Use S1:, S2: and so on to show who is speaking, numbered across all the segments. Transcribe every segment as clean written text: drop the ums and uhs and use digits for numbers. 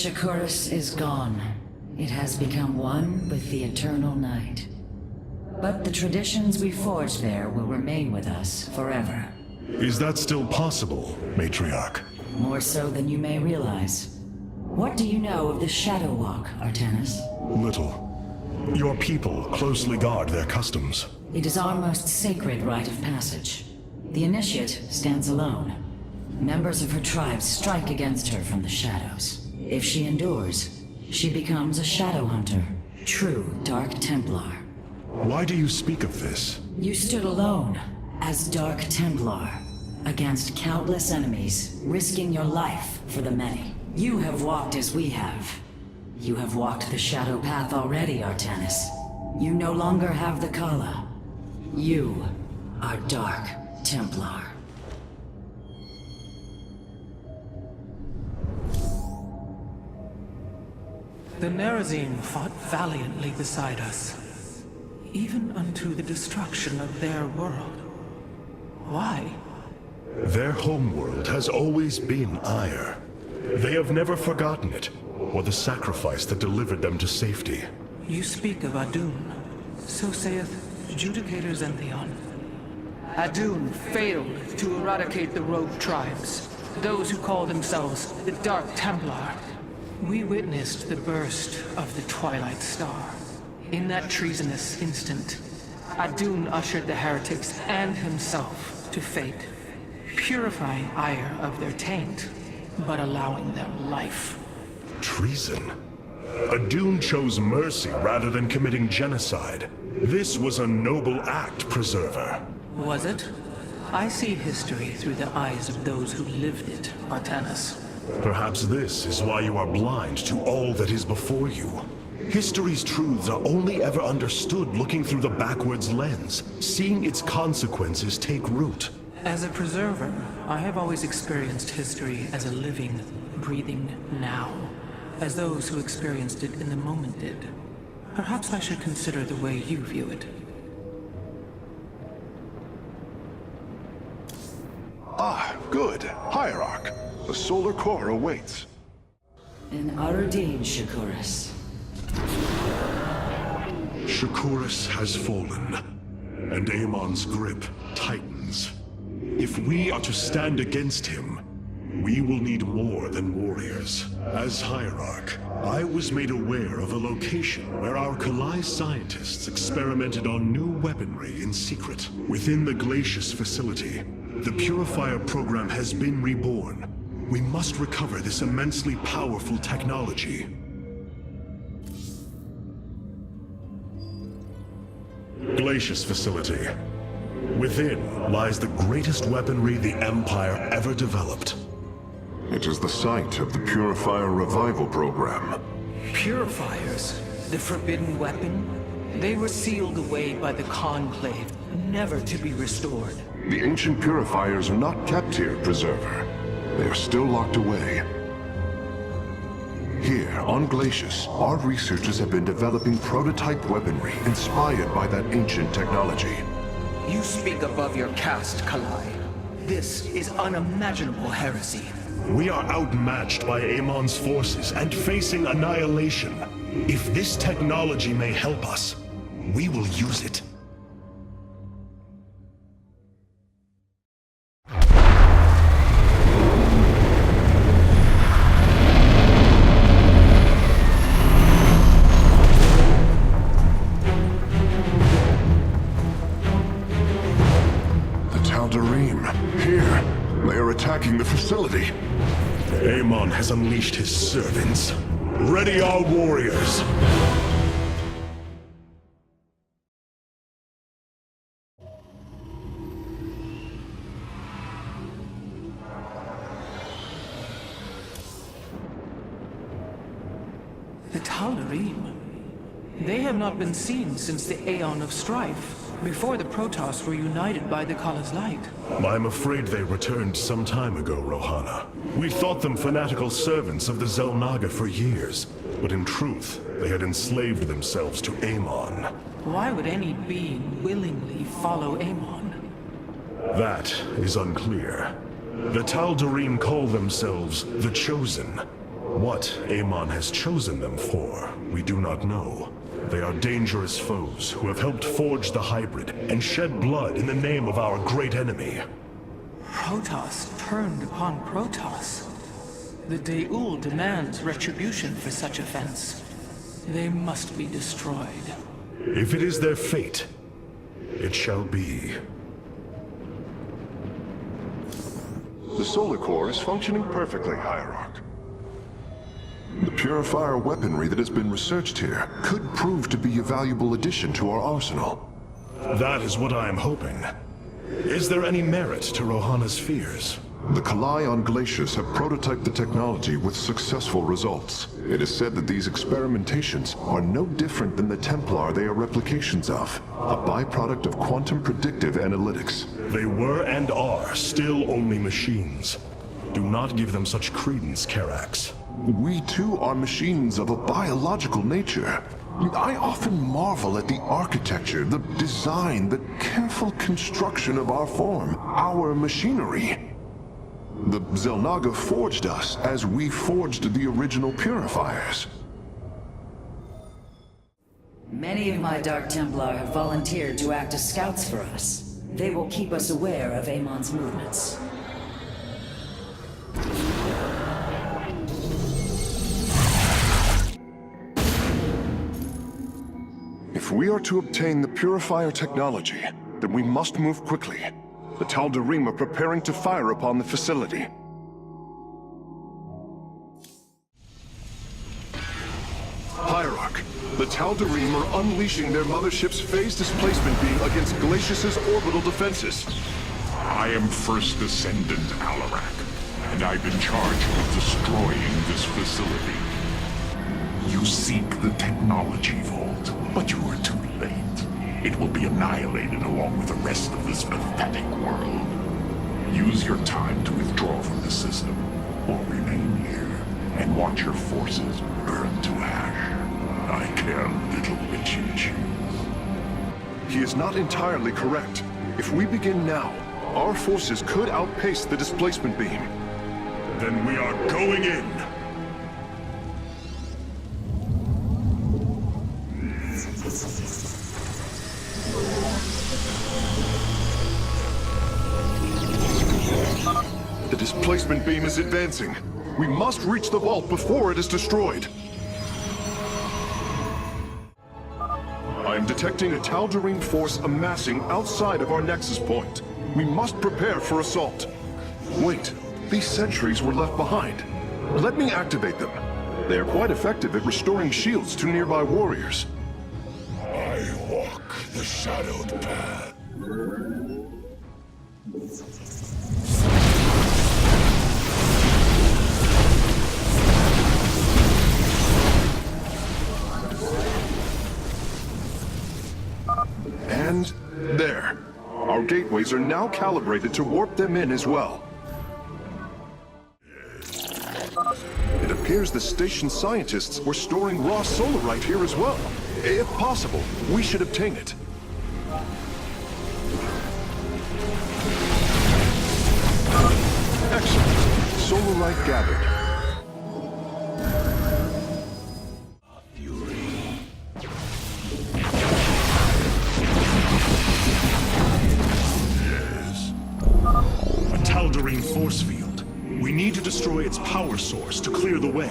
S1: Shakuras is gone. It has become one with the eternal night. But the traditions we forged there will remain with us forever.
S2: Is that still possible, Matriarch?
S1: More so than you may realize. What do you know of the Shadow Walk, Artanis?
S2: Little. Your people closely guard their customs.
S1: It is our most sacred rite of passage. The Initiate stands alone. Members of her tribe strike against her from the shadows. If she endures, she becomes a Shadow Hunter, true Dark Templar.
S2: Why do you speak of this?
S1: You stood alone, as Dark Templar, against countless enemies, risking your life for the many. You have walked as we have. You have walked the Shadow Path already, Artanis. You no longer have the Kala. You are Dark Templar.
S3: The Nerazine fought valiantly beside us, even unto the destruction of their world. Why?
S2: Their homeworld has always been Ire. They have never forgotten it, or the sacrifice that delivered them to safety.
S3: You speak of Adun. So saith Judicator Zentheon. Adun failed to eradicate the rogue tribes, those who call themselves the Dark Templar. We witnessed the burst of the Twilight Star. In that treasonous instant, Adun ushered the heretics and himself to fate, purifying Ire of their taint, but allowing them life.
S2: Treason? Adun chose mercy rather than committing genocide. This was a noble act, Preserver.
S3: Was it? I see history through the eyes of those who lived it, Artanis.
S2: Perhaps this is why you are blind to all that is before you. History's truths are only ever understood looking through the backwards lens, seeing its consequences take root.
S3: As a preserver, I have always experienced history as a living, breathing now, as those who experienced it in the moment did. Perhaps I should consider the way you view it.
S4: Ah, good. Hierarch. The solar core awaits.
S1: In Arudin, Shakuras.
S2: Shakuras has fallen, and Amon's grip tightens. If we are to stand against him, we will need more than warriors. As Hierarch, I was made aware of a location where our Kalai scientists experimented on new weaponry in secret. Within the Glacius facility, the Purifier program has been reborn. We must recover this immensely powerful technology. Glacius facility. Within lies the greatest weaponry the Empire ever developed.
S4: It is the site of the Purifier Revival Program.
S3: Purifiers? The forbidden weapon? They were sealed away by the Conclave, never to be restored.
S4: The ancient Purifiers are not kept here, Preserver. They are still locked away. Here, on Glacius, our researchers have been developing prototype weaponry inspired by that ancient technology.
S3: You speak above your caste, Kalai. This is unimaginable heresy.
S2: We are outmatched by Amon's forces and facing annihilation. If this technology may help us, we will use it.
S4: Here, they are attacking the facility.
S2: Amon has unleashed his servants. Ready our warriors!
S3: The Tal'Darim. They have not been seen since the Aeon of Strife, before the Protoss were united by the Kala's light.
S2: I'm afraid they returned some time ago, Rohana. We thought them fanatical servants of the Xel'Naga for years, but in truth, they had enslaved themselves to Amon.
S3: Why would any being willingly follow Amon?
S2: That is unclear. The Tal'Darim call themselves the Chosen. What Amon has chosen them for, we do not know. They are dangerous foes who have helped forge the hybrid and shed blood in the name of our great enemy.
S3: Protoss turned upon Protoss. The Deul demands retribution for such offense. They must be destroyed.
S2: If it is their fate, it shall be.
S4: The solar core is functioning perfectly, Hierarch. The purifier weaponry that has been researched here could prove to be a valuable addition to our arsenal.
S2: That is what I am hoping. Is there any merit to Rohana's fears?
S4: The Kalai on Glacius have prototyped the technology with successful results. It is said that these experimentations are no different than the Templar they are replications of, a byproduct of quantum predictive analytics.
S2: They were and are still only machines. Do not give them such credence, Karax.
S4: We too are machines of a biological nature. I often marvel at the architecture, the design, the careful construction of our form, our machinery. The Xel'Naga forged us as we forged the original purifiers.
S1: Many of my Dark Templar have volunteered to act as scouts for us. They will keep us aware of Amon's movements.
S4: If we are to obtain the purifier technology, then we must move quickly. The Tal'Darim are preparing to fire upon the facility. Hierarch, the Tal'Darim are unleashing their mothership's phase displacement beam against Glacius's orbital defenses.
S5: I am First Descendant Alarak, and I've been charged with destroying this facility. You seek the technology vault, but you are too late. It will be annihilated along with the rest of this pathetic world. Use your time to withdraw from the system, or remain here and watch your forces burn to ash. I care little which you choose.
S4: He is not entirely correct. If we begin now, our forces could outpace the displacement beam.
S2: Then we are going in!
S4: The displacement beam is advancing. We must reach the vault before it is destroyed. I am detecting a Tal'Darim force amassing outside of our nexus point. We must prepare for assault. Wait, these sentries were left behind. Let me activate them. They are quite effective at restoring shields to nearby warriors.
S2: I walk the shadowed path.
S4: And there. Our gateways are now calibrated to warp them in as well. It appears the station scientists were storing raw solarite here as well. If possible, we should obtain it. Excellent. Solarite gathered.
S2: Tal'Darim force field. We need to destroy its power source to clear the way.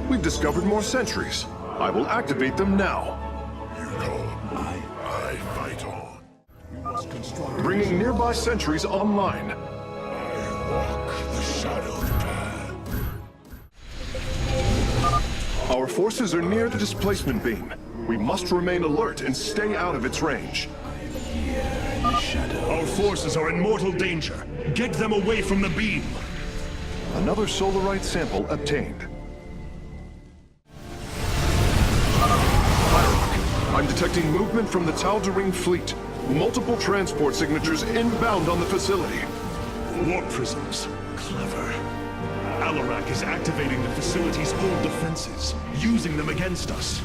S4: We've discovered more sentries. I will activate them now.
S2: You know, I fight on. We must construct.
S4: Bringing nearby sentries online.
S2: I walk the shadowed path.
S4: Our forces are near the displacement beam. We must remain alert and stay out of its range.
S2: Our forces are in mortal danger. Get them away from the beam.
S4: Another solarite sample obtained. I'm detecting movement from the Tal'Darim fleet. Multiple transport signatures inbound on the facility.
S2: Warp prisms. Clever. Alarak is activating the facility's old defenses, using them against us.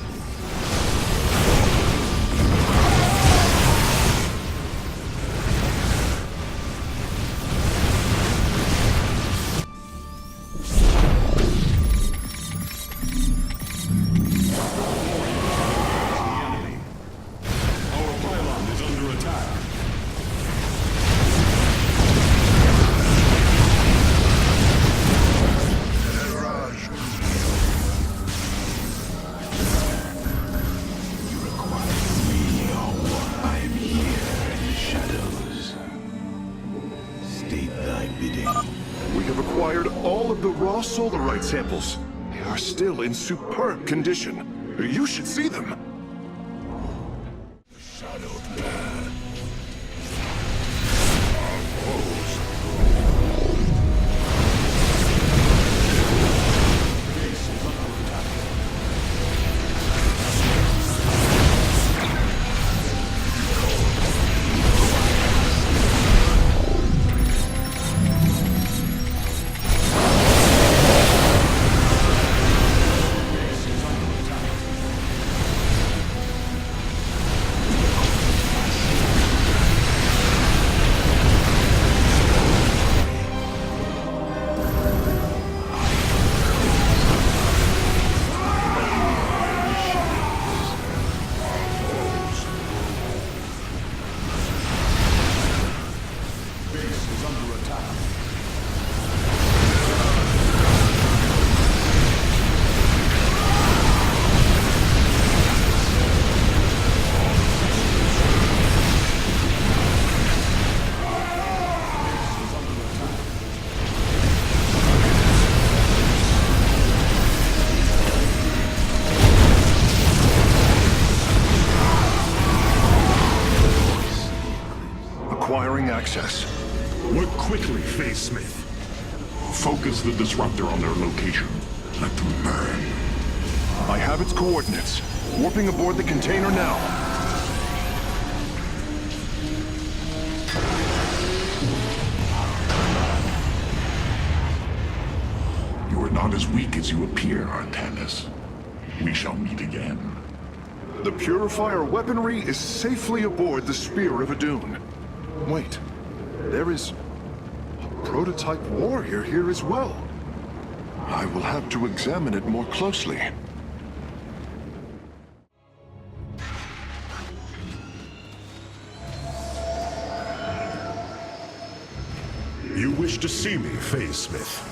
S4: Solarite samples. They are still in superb condition. You should see them. Access.
S2: Work quickly, Phase Smith.
S5: Focus the disruptor on their location. Let them burn.
S4: I have its coordinates. Warping aboard the container now.
S5: You are not as weak as you appear, Artanis. We shall meet again.
S4: The Purifier weaponry is safely aboard the Spear of Adun. Wait, there is a prototype warrior here as well. I will have to examine it more closely.
S2: You wish to see me, Phase Smith?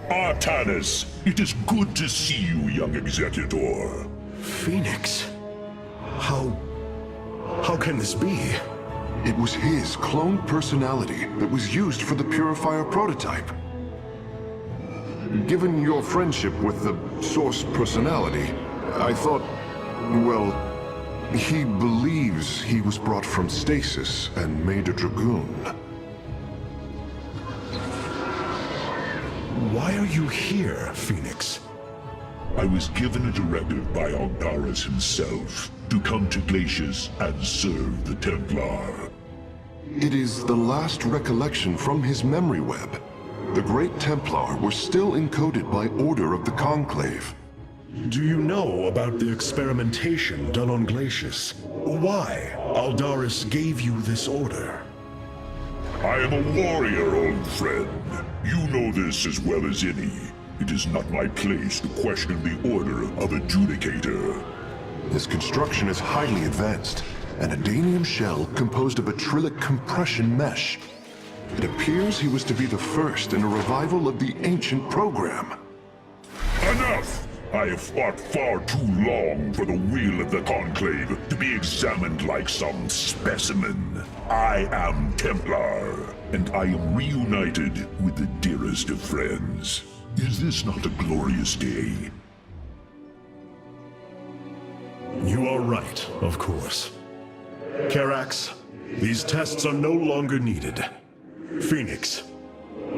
S5: Artanis, it is good to see you, young Executor.
S2: Phoenix? How can this be?
S4: It was his cloned personality that was used for the Purifier prototype. Given your friendship with the Source personality, I thought, well, he believes he was brought from stasis and made a Dragoon.
S2: Why are you here, Phoenix?
S5: I was given a directive by Aldaris himself to come to Glacius and serve the Templar.
S4: It is the last recollection from his memory web. The Great Templar were still encoded by order of the Conclave.
S2: Do you know about the experimentation done on Glacius? Why Aldaris gave you this order?
S5: I am a warrior, old friend. You know this as well as any. It is not my place to question the order of Adjudicator.
S4: His construction is highly advanced, an Adanium shell composed of a trillic compression mesh. It appears he was to be the first in a revival of the ancient program.
S5: Enough! I have fought far too long for the will of the Conclave to be examined like some specimen. I am Templar, and I am reunited with the dearest of friends. Is this not a glorious day?
S2: You are right, of course. Karax, these tests are no longer needed. Phoenix,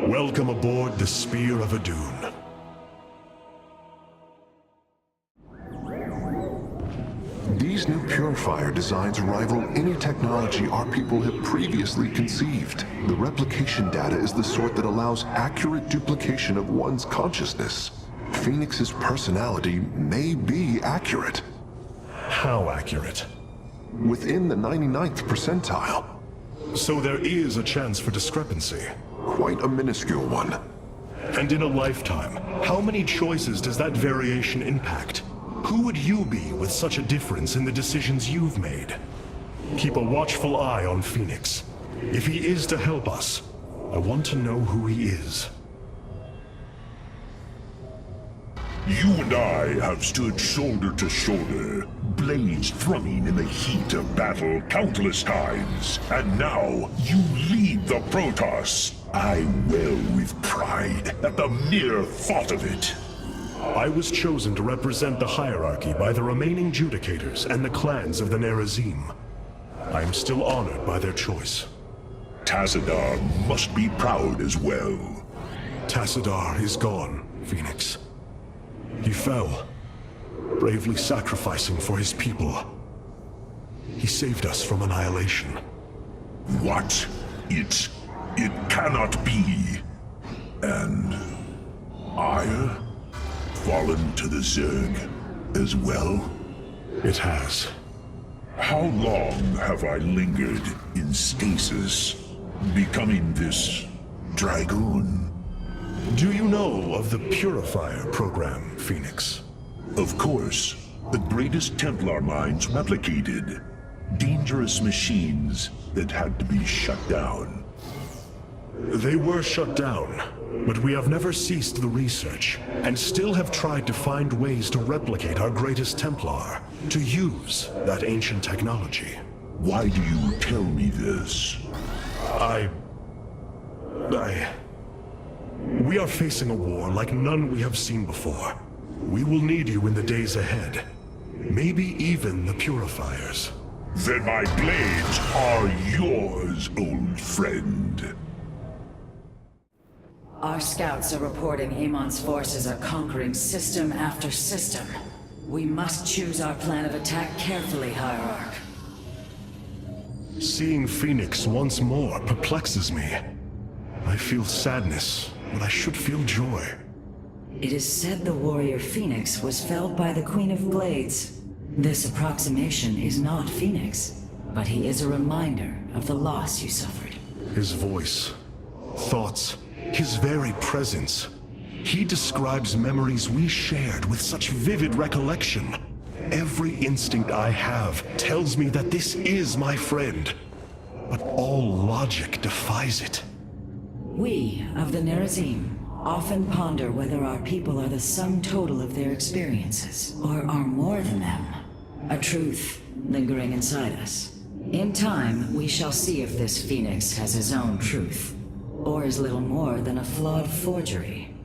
S2: welcome aboard the Spear of Adun.
S4: These new purifier designs rival any technology our people have previously conceived. The replication data is the sort that allows accurate duplication of one's consciousness. Phoenix's personality may be accurate.
S2: How accurate?
S4: Within the 99th percentile.
S2: So there is a chance for discrepancy.
S4: Quite a minuscule one.
S2: And in a lifetime, how many choices does that variation impact? Who would you be with such a difference in the decisions you've made? Keep a watchful eye on Phoenix. If he is to help us, I want to know who he is.
S5: You and I have stood shoulder to shoulder, blades thrumming in the heat of battle countless times. And now, you lead the Protoss. I wail with pride at the mere thought of it.
S2: I was chosen to represent the hierarchy by the remaining Judicators and the clans of the Nerazim. I am still honored by their choice.
S5: Tassadar must be proud as well.
S2: Tassadar is gone, Phoenix. He fell, bravely sacrificing for his people. He saved us from annihilation.
S5: What? It cannot be. And I fallen to the Zerg as well?
S2: It has.
S5: How long have I lingered in stasis, becoming this Dragoon?
S2: Do you know of the Purifier program, Phoenix?
S5: Of course. The greatest Templar minds replicated. Dangerous machines that had to be shut down.
S2: They were shut down, but we have never ceased the research, and still have tried to find ways to replicate our greatest Templar, to use that ancient technology.
S5: Why do you tell me this?
S2: We are facing a war like none we have seen before. We will need you in the days ahead. Maybe even the Purifiers.
S5: Then my blades are yours, old friend.
S1: Our scouts are reporting Amon's forces are conquering system after system. We must choose our plan of attack carefully, Hierarch.
S2: Seeing Phoenix once more perplexes me. I feel sadness, but I should feel joy.
S1: It is said the warrior Phoenix was felled by the Queen of Blades. This approximation is not Phoenix, but he is a reminder of the loss you suffered.
S2: His voice, thoughts, his very presence. He describes memories we shared with such vivid recollection. Every instinct I have tells me that this is my friend, but all logic defies it.
S1: We, of the Nerazim, often ponder whether our people are the sum total of their experiences, or are more than them. A truth lingering inside us. In time, we shall see if this Phoenix has his own truth, or is little more than a flawed forgery.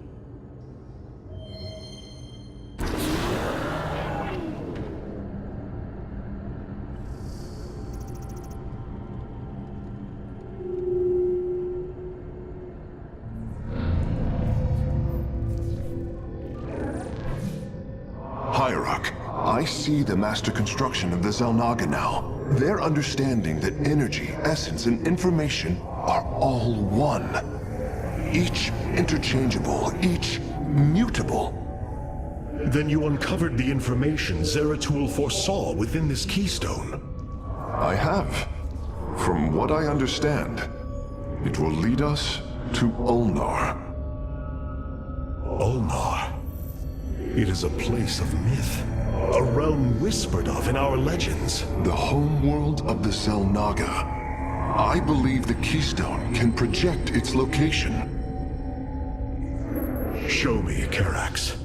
S4: Hierarch, I see the master construction of the Xel'Naga now. Their understanding that energy, essence, and information are all one. Each interchangeable, each mutable.
S2: Then you uncovered the information Zeratul foresaw within this keystone.
S4: I have. From what I understand, it will lead us to Ulnar.
S2: Ulnar. It is a place of myth, a realm whispered of in our legends.
S4: The homeworld of the Xel'Naga. I believe the keystone can project its location.
S2: Show me, Karax.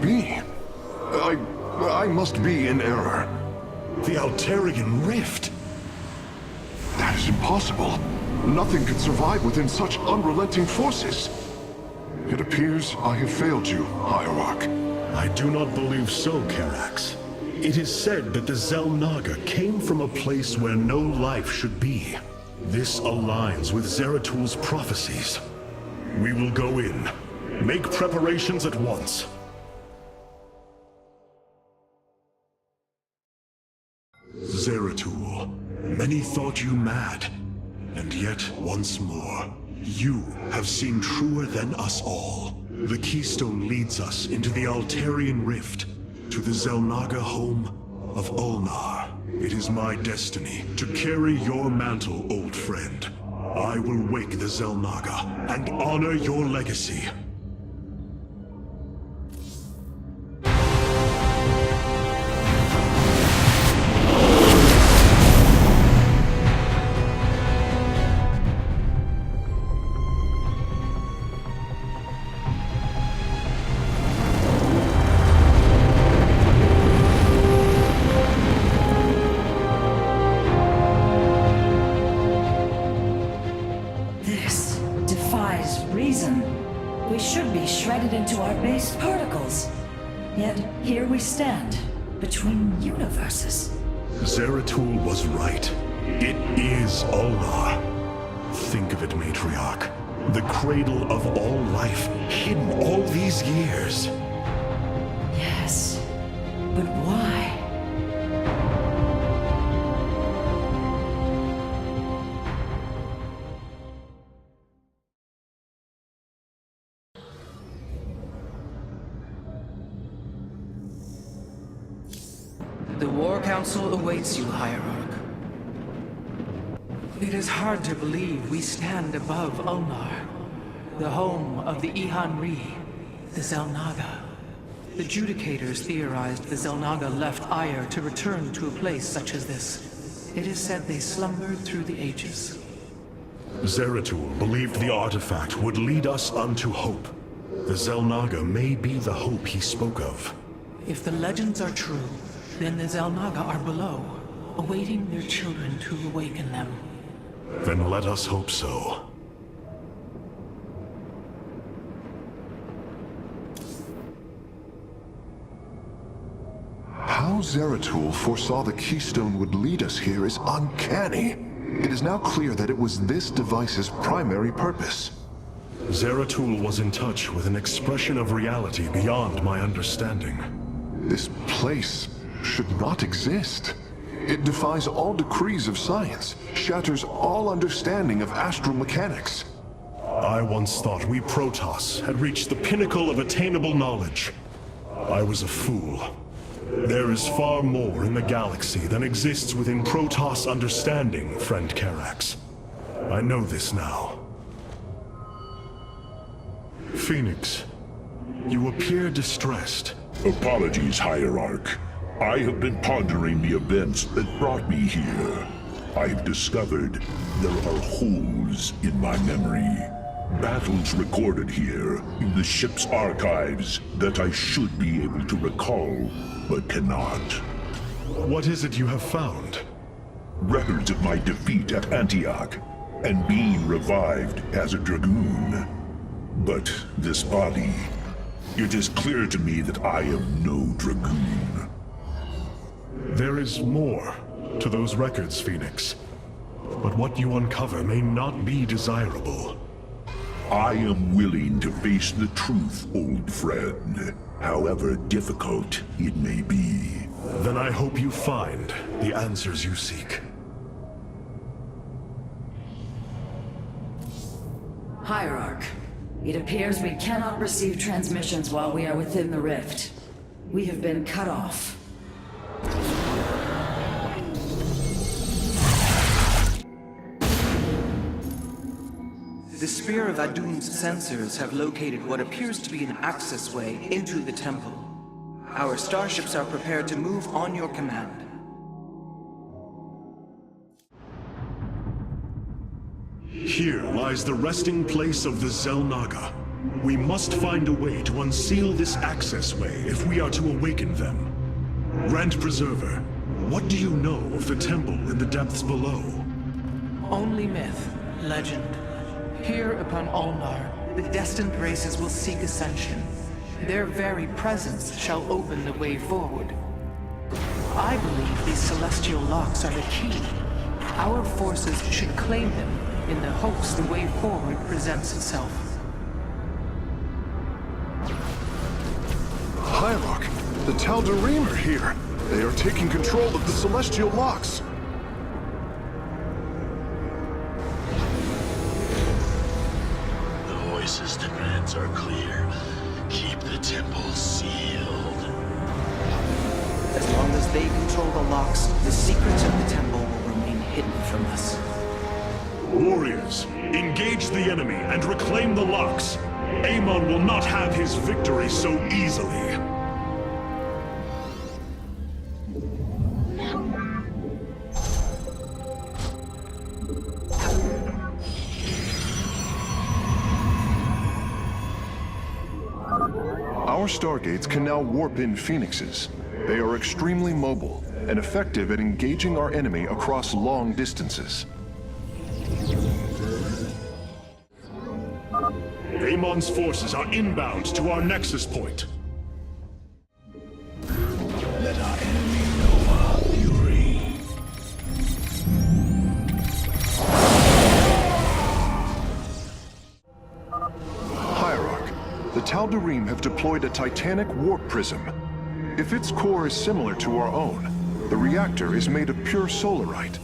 S4: be? I must be in error.
S2: The Altarian Rift!
S4: That is impossible. Nothing can survive within such unrelenting forces. It appears I have failed you, Hierarch.
S2: I do not believe so, Karax. It is said that the Xel'Naga came from a place where no life should be. This aligns with Zeratul prophecies. We will go in. Make preparations at once. Zeratul, many thought you mad. And yet, once more, you have seen truer than us all. The keystone leads us into the Altarian Rift, to the Xel'Naga home of Ulnar. It is my destiny to carry your mantle, old friend. I will wake the Xel'Naga and honor your legacy.
S1: We should be shredded into our base particles. Yet, here we stand, between universes.
S2: Zeratul was right. It is Ulnar. Think of it, Matriarch. The cradle of all life, hidden all these years.
S1: Yes, but why?
S3: The War Council awaits you, Hierarch. It is hard to believe we stand above Ulnar, the home of the Ihan-Ri, the Xel'Naga. The Judicators theorized the Xel'Naga left Aiur to return to a place such as this. It is said they slumbered through the ages.
S2: Zeratul believed the artifact would lead us unto hope. The Xel'Naga may be the hope he spoke of.
S3: If the legends are true, then the Xel'Naga are below, awaiting their children to awaken them.
S2: Then let us hope so.
S4: How Zeratul foresaw the keystone would lead us here is uncanny. It is now clear that it was this device's primary purpose.
S2: Zeratul was in touch with an expression of reality beyond my understanding.
S4: This place should not exist. It defies all decrees of science, shatters all understanding of astral mechanics.
S2: I once thought we Protoss had reached the pinnacle of attainable knowledge. I was a fool. There is far more in the galaxy than exists within Protoss understanding, friend Karax. I know this now. Phoenix, you appear distressed.
S5: Apologies, Hierarch. I have been pondering the events that brought me here. I've discovered there are holes in my memory. Battles recorded here in the ship's archives that I should be able to recall, but cannot.
S2: What is it you have found?
S5: Records of my defeat at Antioch, and being revived as a Dragoon. But this body, it is clear to me that I am no Dragoon.
S2: There is more to those records, Phoenix. But what you uncover may not be desirable.
S5: I am willing to face the truth, old friend, however difficult it may be.
S2: Then I hope you find the answers you seek.
S1: Hierarch, it appears we cannot receive transmissions while we are within the rift. We have been cut off.
S3: The Spear of Adun's sensors have located what appears to be an access way into the temple. Our starships are prepared to move on your command.
S2: Here lies the resting place of the Xel'Naga. We must find a way to unseal this access way if we are to awaken them. Grand Preserver, what do you know of the temple in the depths below?
S3: Only myth, legend. Here upon Ulnar, the destined races will seek ascension. Their very presence shall open the way forward. I believe these celestial locks are the key. Our forces should claim them in the hopes the way forward presents itself.
S4: Hierarch, the Tal'Darim are here. They are taking control of the celestial locks.
S6: The voices' demands are clear. Keep the temple sealed.
S3: As long as they control the locks, the secrets of the temple will remain hidden from us.
S2: Warriors, engage the enemy and reclaim the locks. Amon will not have his victory so easily.
S4: Our stargates can now warp in phoenixes. They are extremely mobile and effective at engaging our enemy across long distances.
S2: Amon's forces are inbound to our nexus point.
S6: Let our enemy know our fury.
S4: Hierarch, the Tal'Darim have deployed a titanic warp prism. If its core is similar to our own, the reactor is made of pure solarite.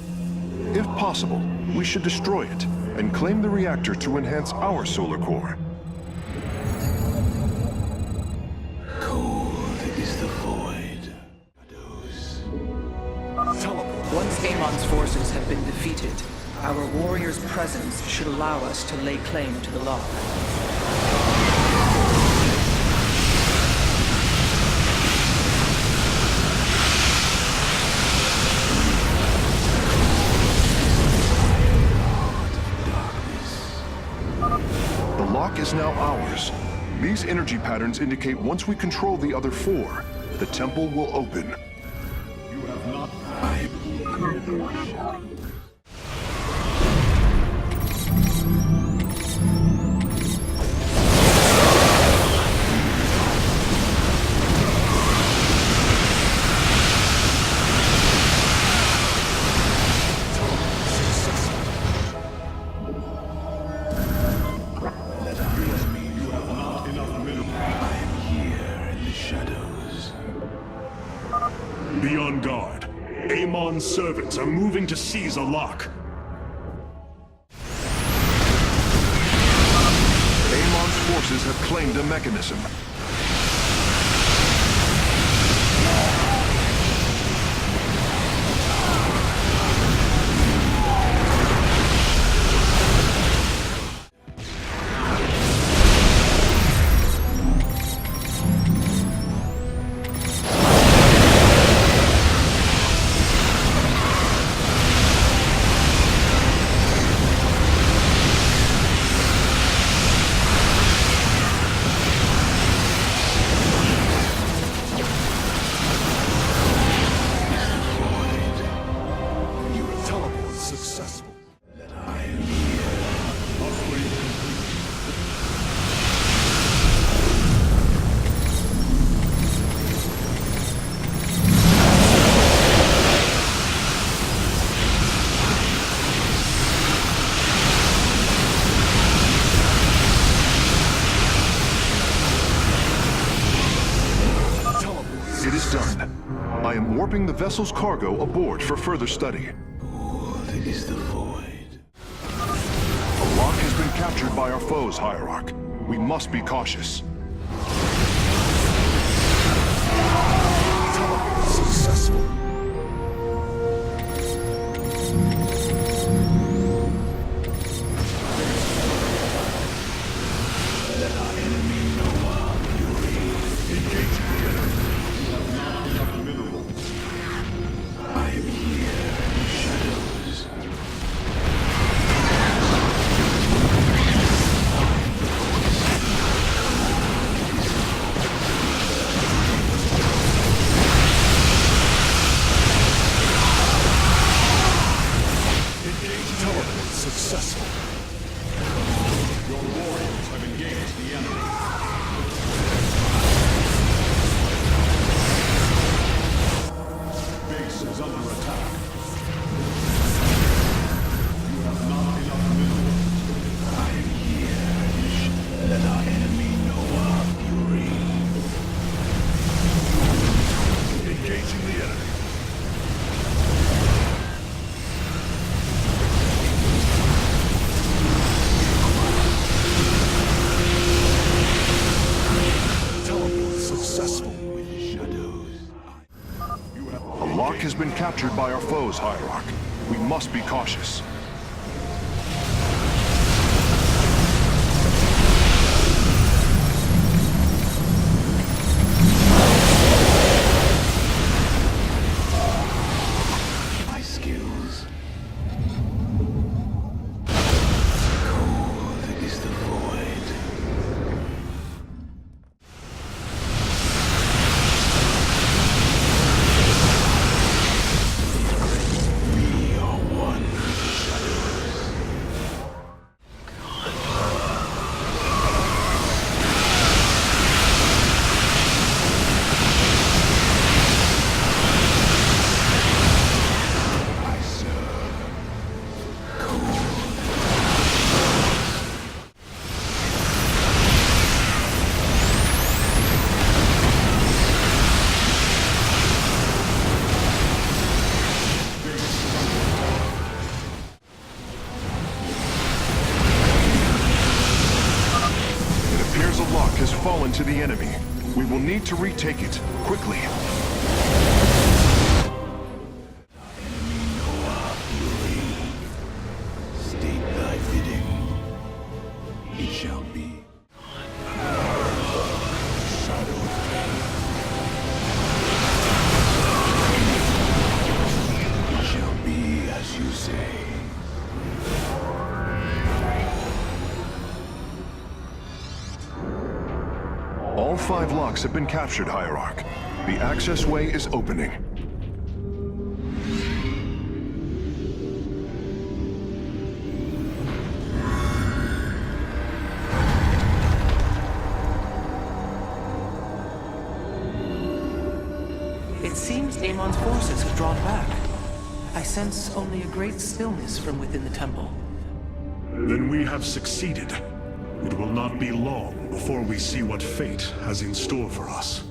S4: If possible, we should destroy it and claim the reactor to enhance our solar core.
S6: Cold is the void.
S3: Once Amon's forces have been defeated, our warriors' presence should allow us to lay claim to the lock.
S4: The lock is now ours. These energy patterns indicate once we control the other four, the temple will open.
S2: Be on guard. Amon's servants are moving to seize a lock.
S4: Amon's forces have claimed a mechanism. It is done. I am warping the vessel's cargo aboard for further study.
S6: Cold is the void.
S4: The lock has been captured by our foes, Hierarch. We must be cautious.
S2: Successful.
S6: Let our enemy know our fury.
S2: Engage the enemy.
S6: I am here in the shadows.
S4: has been captured by our foes, Hierarch. We must be cautious.
S6: My skills. Cold is the void. We are one. I serve.
S4: It appears a lock has fallen to the enemy. We will need to retake it, quickly.
S6: State thy bidding. It shall be. Shadow It shall be as you say.
S4: All 5 locks have been captured, Hierarch. The access way is opening.
S3: It seems Amon's forces have drawn back. I sense only a great stillness from within the temple.
S2: Then we have succeeded. It will not be long before we see what fate has in store for us.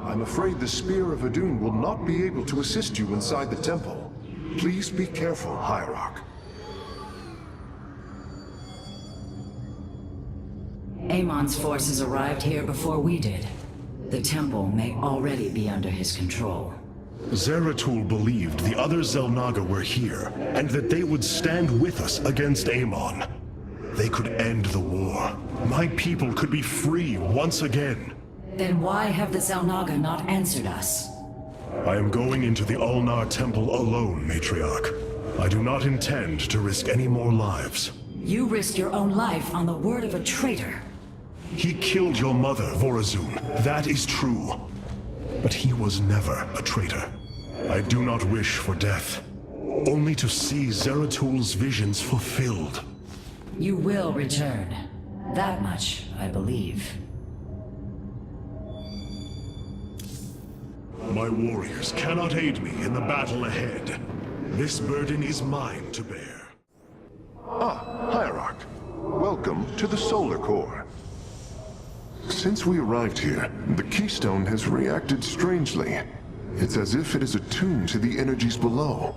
S4: I'm afraid the Spear of Adun will not be able to assist you inside the temple. Please be careful, Hierarch.
S1: Amon's forces arrived here before we did. The temple may already be under his control.
S2: Zeratul believed the other Xel'Naga were here, and that they would stand with us against Amon. They could end the war. My people could be free once again.
S1: Then why have the Xel'Naga not answered us?
S2: I am going into the Ulnar Temple alone, Matriarch. I do not intend to risk any more lives.
S1: You risked your own life on the word of a traitor.
S2: He killed your mother, Vorazun. That is true. But he was never a traitor. I do not wish for death, only to see Zeratul's visions fulfilled.
S1: You will return. That much, I believe.
S2: My warriors cannot aid me in the battle ahead. This burden is mine to bear.
S4: Ah, Hierarch. Welcome to the Solar Core. Since we arrived here, the Keystone has reacted strangely. It's as if it is attuned to the energies below.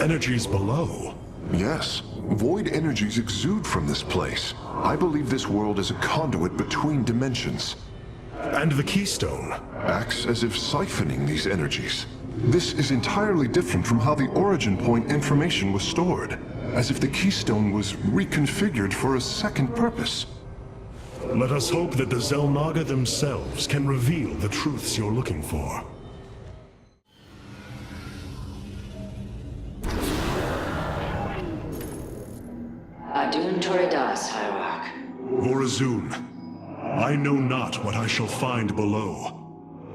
S2: Energies below?
S4: Yes, void energies exude from this place. I believe this world is a conduit between dimensions.
S2: And the Keystone?
S4: Acts as if siphoning these energies. This is entirely different from how the origin point information was stored, as if the Keystone was reconfigured for a second purpose.
S2: Let us hope that the Xel'Naga themselves can reveal the truths you're looking for.
S1: Adun Toridas, Hierarch.
S2: Vorazun, I know not what I shall find below,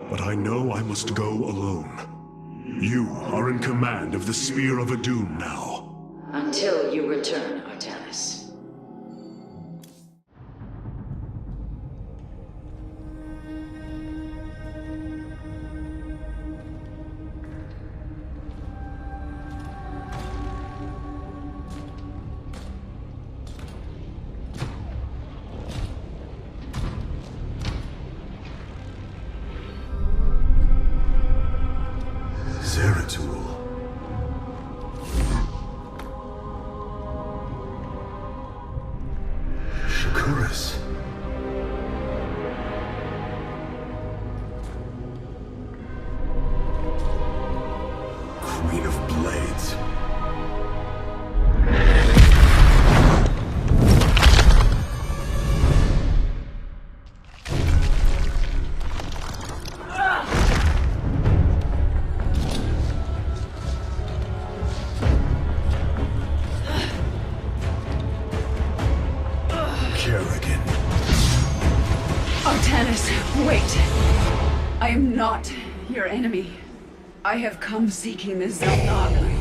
S2: but I know I must go alone. You are in command of the Spear of Adun now.
S1: Until you return, Artanis.
S2: Zeratul. Shakuras. Kerrigan.
S7: Artanis, wait! I am not your enemy. I have come seeking the Zelnaga.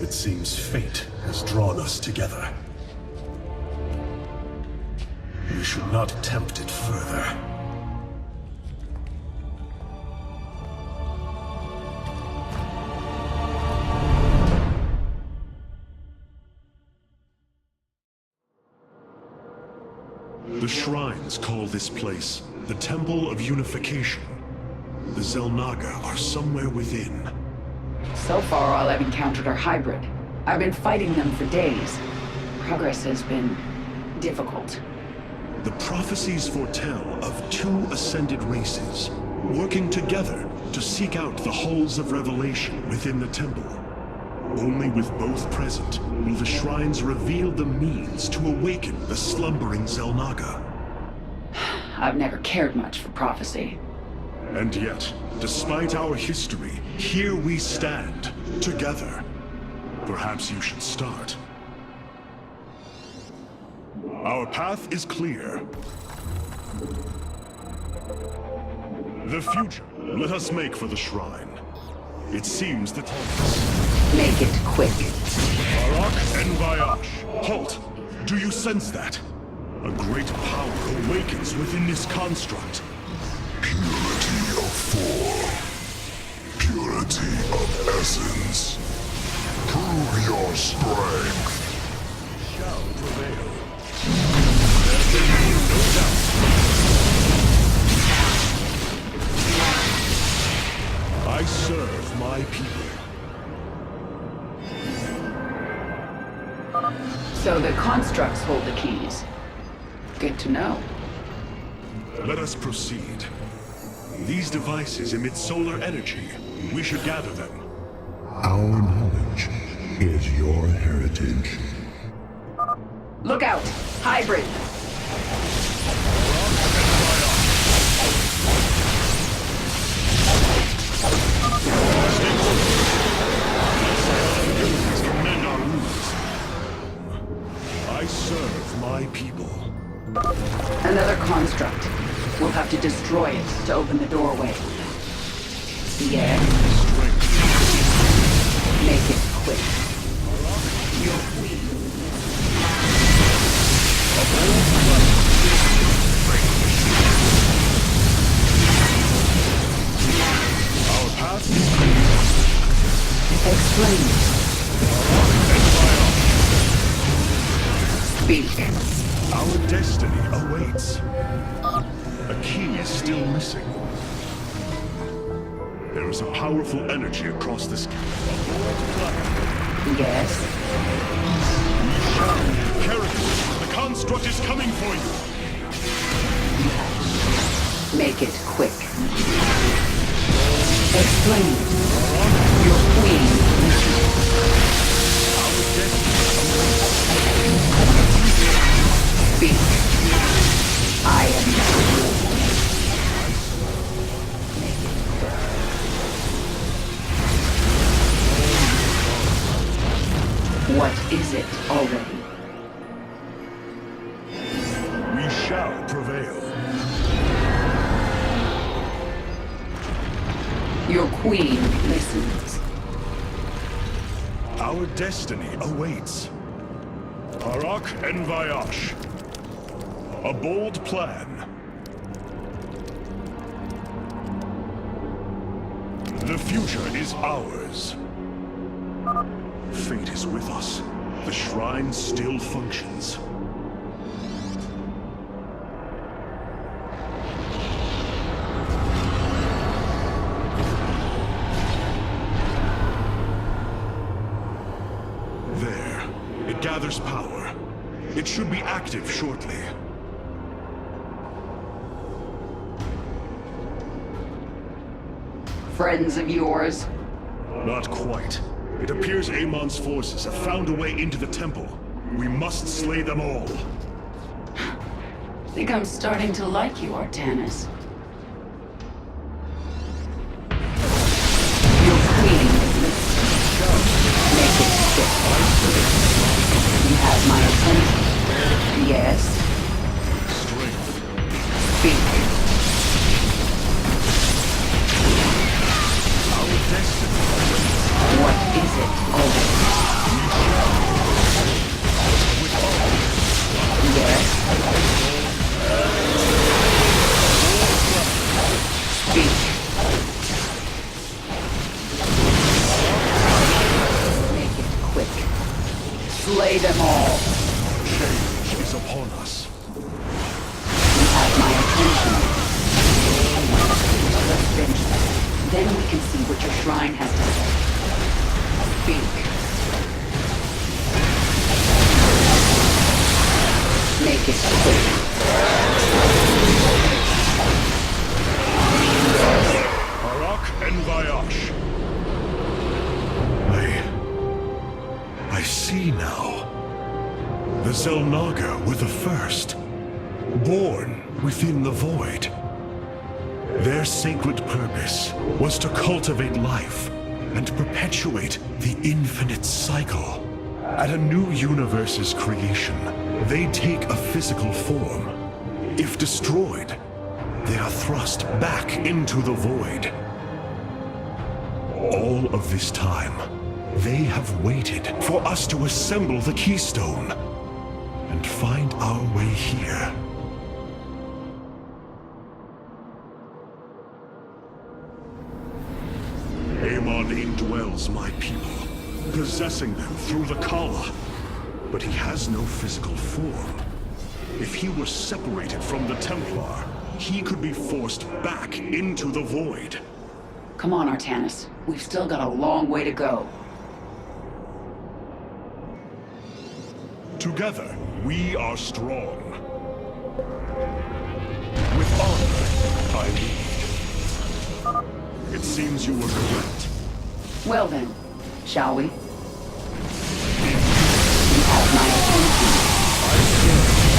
S2: It seems fate has drawn us together. We should not attempt it further. The shrines call this place the Temple of Unification. The Zelnaga are somewhere within.
S7: So far, all I've encountered are hybrid. I've been fighting them for days. Progress has been difficult.
S2: The prophecies foretell of two ascended races, working together to seek out the halls of revelation within the temple. Only with both present will the shrines reveal the means to awaken the slumbering Zelnaga.
S7: I've never cared much for prophecy.
S2: And yet, despite our history, here we stand, together. Perhaps you should start. Our path is clear. The future, let us make for the shrine. It seems that...
S7: Make it quick.
S2: Arak and Vayash, halt! Do you sense that? A great power awakens within this construct.
S5: Purity of form. Purity of essence. Prove your strength.
S2: Shall prevail. There can be no doubt. I serve my people.
S7: So the constructs hold the keys. Good to know.
S2: Let us proceed. These devices emit solar energy. We should gather them.
S6: Our knowledge is your heritage.
S7: Look out! Hybrid!
S2: Commend our rulers. I serve my people.
S7: Another construct. We'll have to destroy it to open the doorway. Yeah? Make it quick. Your queen.
S2: Our path is clear.
S7: Explain. Speak.
S2: Our destiny awaits. A key is still missing. There is a powerful energy across this
S7: Yes?
S2: Kerrigan, the construct is coming for you!
S7: Make it quick. Explain. Your queen. Speak. I am not. What is it already?
S2: shall prevail.
S7: Your queen listens.
S2: Our destiny awaits. Harak en Vayash. A bold plan. The future is ours. Fate is with us. The shrine still functions. There. It gathers power. It should be active shortly.
S7: Friends of yours?
S2: Not quite. It appears Amon's forces have found a way into the temple. We must slay them all.
S7: I think I'm starting to like you, Artanis. Your queen is listening. Make it quick. You have my attention. Yes?
S2: Strength.
S7: Speak.
S2: Our destiny.
S7: What is it, always? Yes? Speak. Make it quick. Slay them all.
S2: Change is upon us.
S7: You have my attention. Let's finish this. Then we can see what your shrine has to say. Speak. Make it quick.
S2: Harak en Vayash. I see now. The Zelnaga were the first. Born within the void. Their sacred purpose was to cultivate life and perpetuate the infinite cycle. At a new universe's creation, they take a physical form. If destroyed, they are thrust back into the void. All of this time, they have waited for us to assemble the keystone and find our way here. Amon indwells my people, possessing them through the Kala. But he has no physical form. If he were separated from the Templar, he could be forced back into the void.
S7: Come on, Artanis. We've still got a long way to go.
S2: Together, we are strong. With honor, I lead. It seems you were correct.
S7: Well then, shall we? You have my attention.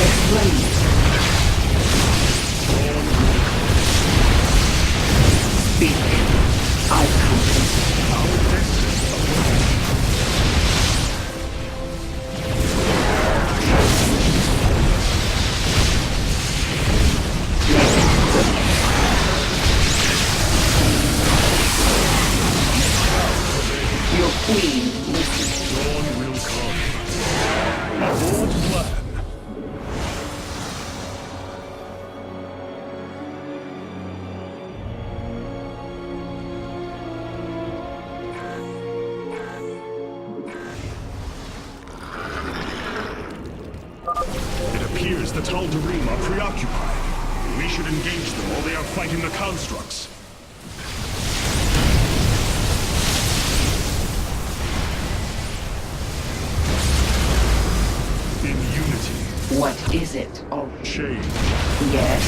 S7: Explain. Speak. I've come.
S2: Our destiny
S7: Your queen listens.
S2: dawn will come. A bold plan. It appears the Tal'Darim are preoccupied. We should engage them while they are fighting the constructs. In unity.
S7: What is it? Oh,
S2: Change.
S7: yes.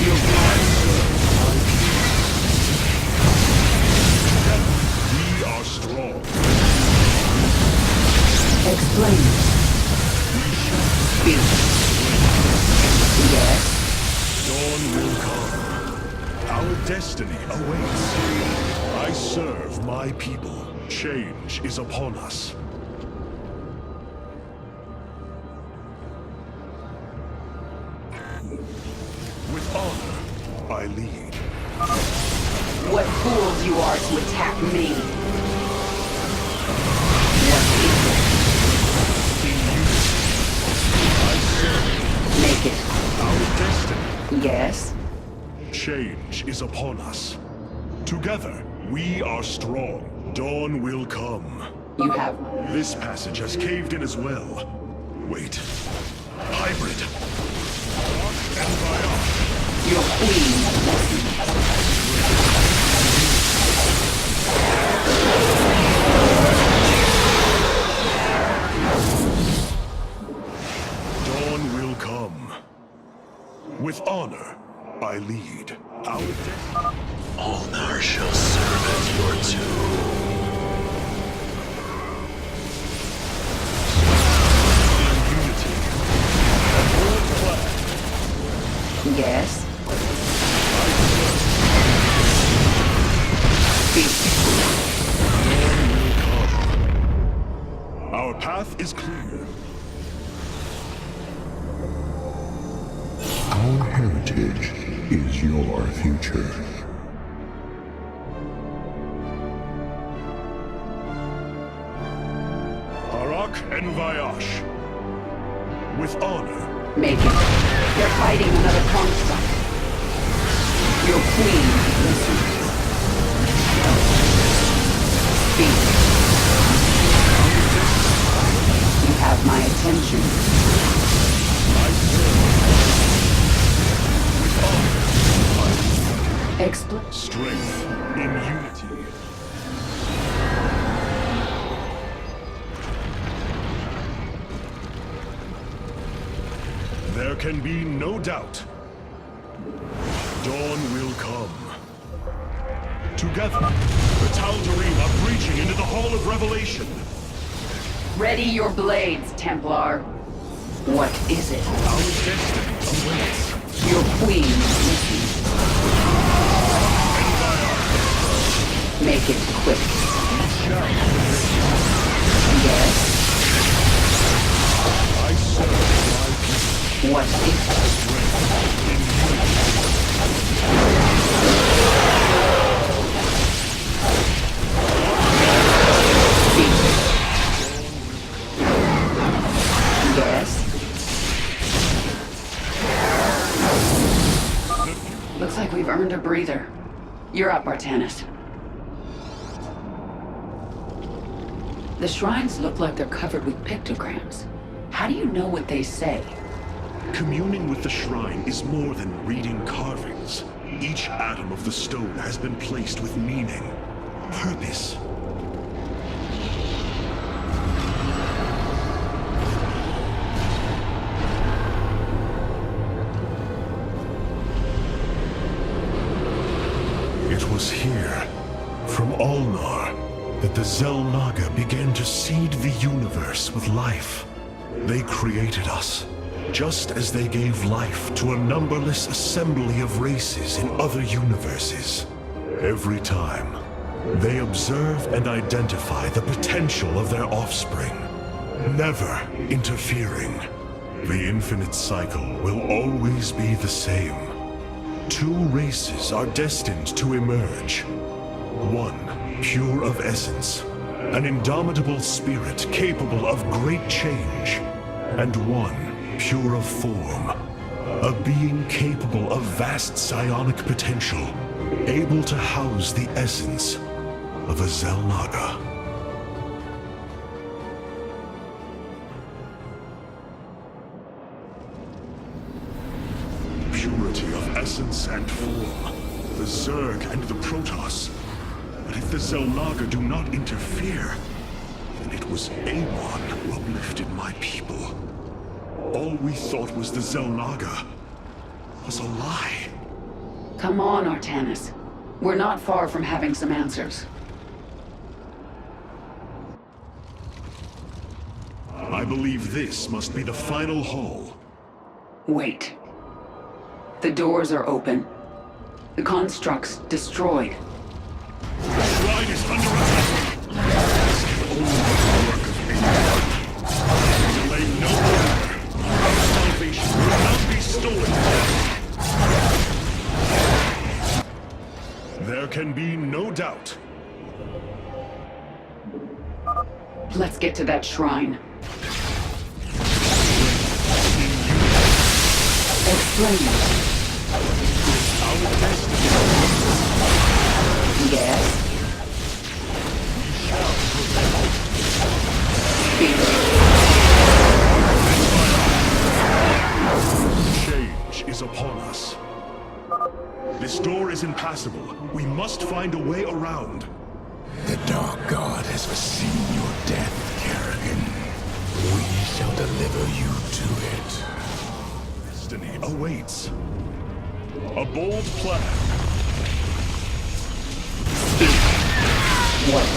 S7: Your
S2: We are strong.
S7: explain. Speak. Yes.
S2: Dawn will come. Our destiny awaits. I serve my people. Change is upon us. With honor, I lead.
S7: What fools you are to attack me! What is it? Make it.
S2: Our destiny.
S7: Yes?
S2: Change is upon us. Together, we are strong. Dawn will come.
S7: You have...
S2: This passage has caved in as well. Wait. Hybrid. And Viosh.
S7: Your queen.
S2: Dawn will come. With honor, I lead. Our destiny.
S6: Ulnar shall serve as your tomb.
S7: Yes?
S2: Our path is clear.
S4: Our heritage is your future.
S2: Harak and Viosh. With honor.
S7: Make it. They're fighting another construct. Your queen listens. Speak. You have my attention.
S2: Strength in unity. There can be no doubt. Dawn will come. Together, the Tal'Darim are breaching into the Hall of Revelation.
S7: Ready your blades, Templar. What is it?
S2: Our destiny awaits.
S7: Your queen listens. Make it quick. Yes?
S2: I serve my people.
S7: What is Yes? Looks like we've earned a breather. You're up, Artanis. The shrines look like they're covered with pictograms. How do you know what they say?
S2: Communing with the shrine is more than reading carvings. Each atom of the stone has been placed with meaning, purpose. It was here, from Ulnar, that the Xel'Naga began to seed the universe with life. They created us, just as they gave life to a numberless assembly of races in other universes. Every time, they observe and identify the potential of their offspring, never interfering. The infinite cycle will always be the same. Two races are destined to emerge. One, pure of essence, an indomitable spirit capable of great change. And one, pure of form, a being capable of vast psionic potential, able to house the essence of a Xel'Naga. Purity of essence and form, the Zerg and the Protoss. But if the Xel'Naga do not interfere, then it was Amon who uplifted my people. All we thought was the Xel'Naga was a lie.
S7: Come on, Artanis. We're not far from having some answers.
S2: I believe this must be the final hall.
S7: Wait. The doors are open. The construct's destroyed.
S2: The shrine is under attack. This can only be the work of Amon. Delay no longer. Our salvation will not be stolen. can be no doubt.
S7: Let's get to that shrine. Explain.
S2: Our destiny.
S7: Yes. Speak.
S2: Change is upon us. This door is impassable. We must find a way around.
S6: The Dark God has foreseen your death, Kerrigan. We shall deliver you to it.
S2: Destiny awaits. A bold plan.
S7: What?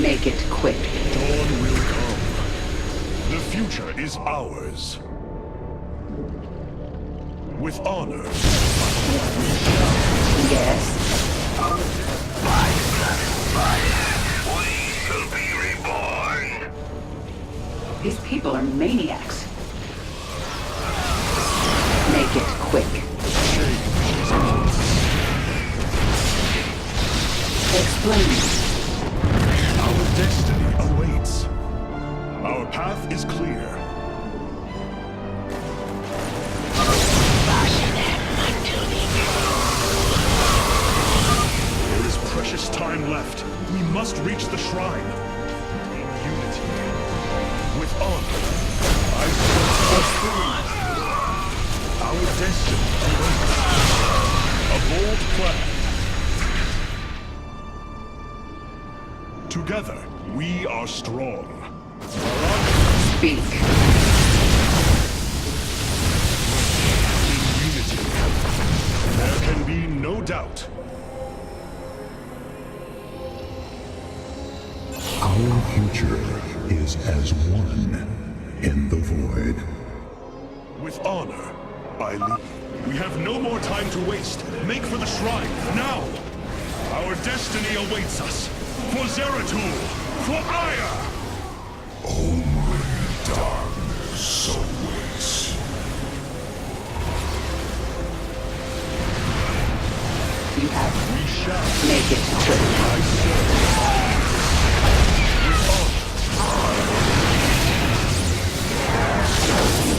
S7: Make it quick.
S2: Dawn will come. The future is ours. With honor.
S7: Yes.
S6: By blood and fire, we shall be reborn.
S7: These people are maniacs. Make it quick. Explain.
S2: Our destiny awaits. Our path is clear. There is precious time left. We must reach the shrine. In unity. With honor. Our destiny awaits. A bold plan. Together, we are strong.
S7: Speak.
S2: In unity. There can be no doubt.
S8: Our future is as one in the void.
S2: With honor, I lead. We have no more time to waste. Make for the shrine, now! Our destiny awaits us. For Zeratul! For Aya!
S6: Only darkness awaits.
S7: You have
S2: We shall.
S7: make it quick.
S2: I say. With honor.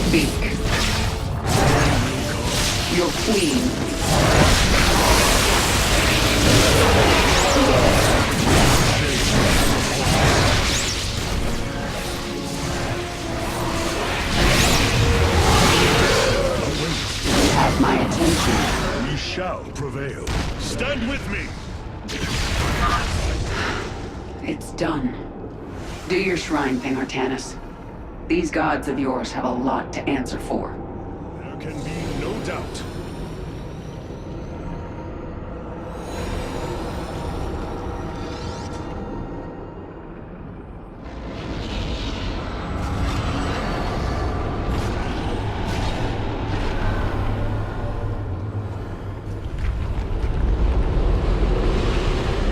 S7: Speak. Your queen. You have my attention.
S2: We shall prevail. Stand with me!
S7: It's done. Do your shrine thing, Artanis. These gods of yours have a lot to answer for.
S2: There can be no doubt.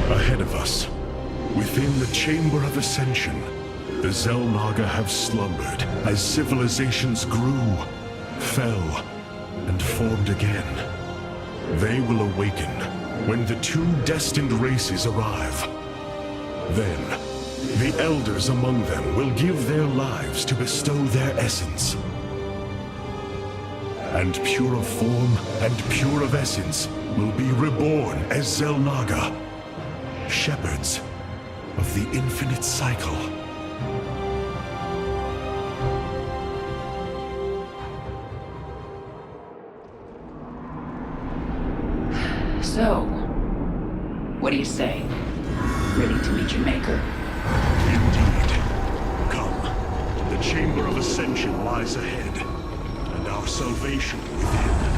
S2: Ahead of us, within the Chamber of Ascension, the Xel'Naga have slumbered as civilizations grew, fell, and formed again. They will awaken when the two destined races arrive. Then, the elders among them will give their lives to bestow their essence. And pure of form and pure of essence will be reborn as Xel'Naga, shepherds of the infinite cycle.
S7: So, what do you say? Ready to meet your maker?
S2: Indeed. Come. The Chamber of Ascension lies ahead, and our salvation within.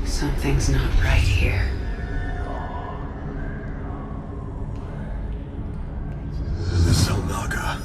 S7: Something's not right here.
S2: Xel'Naga.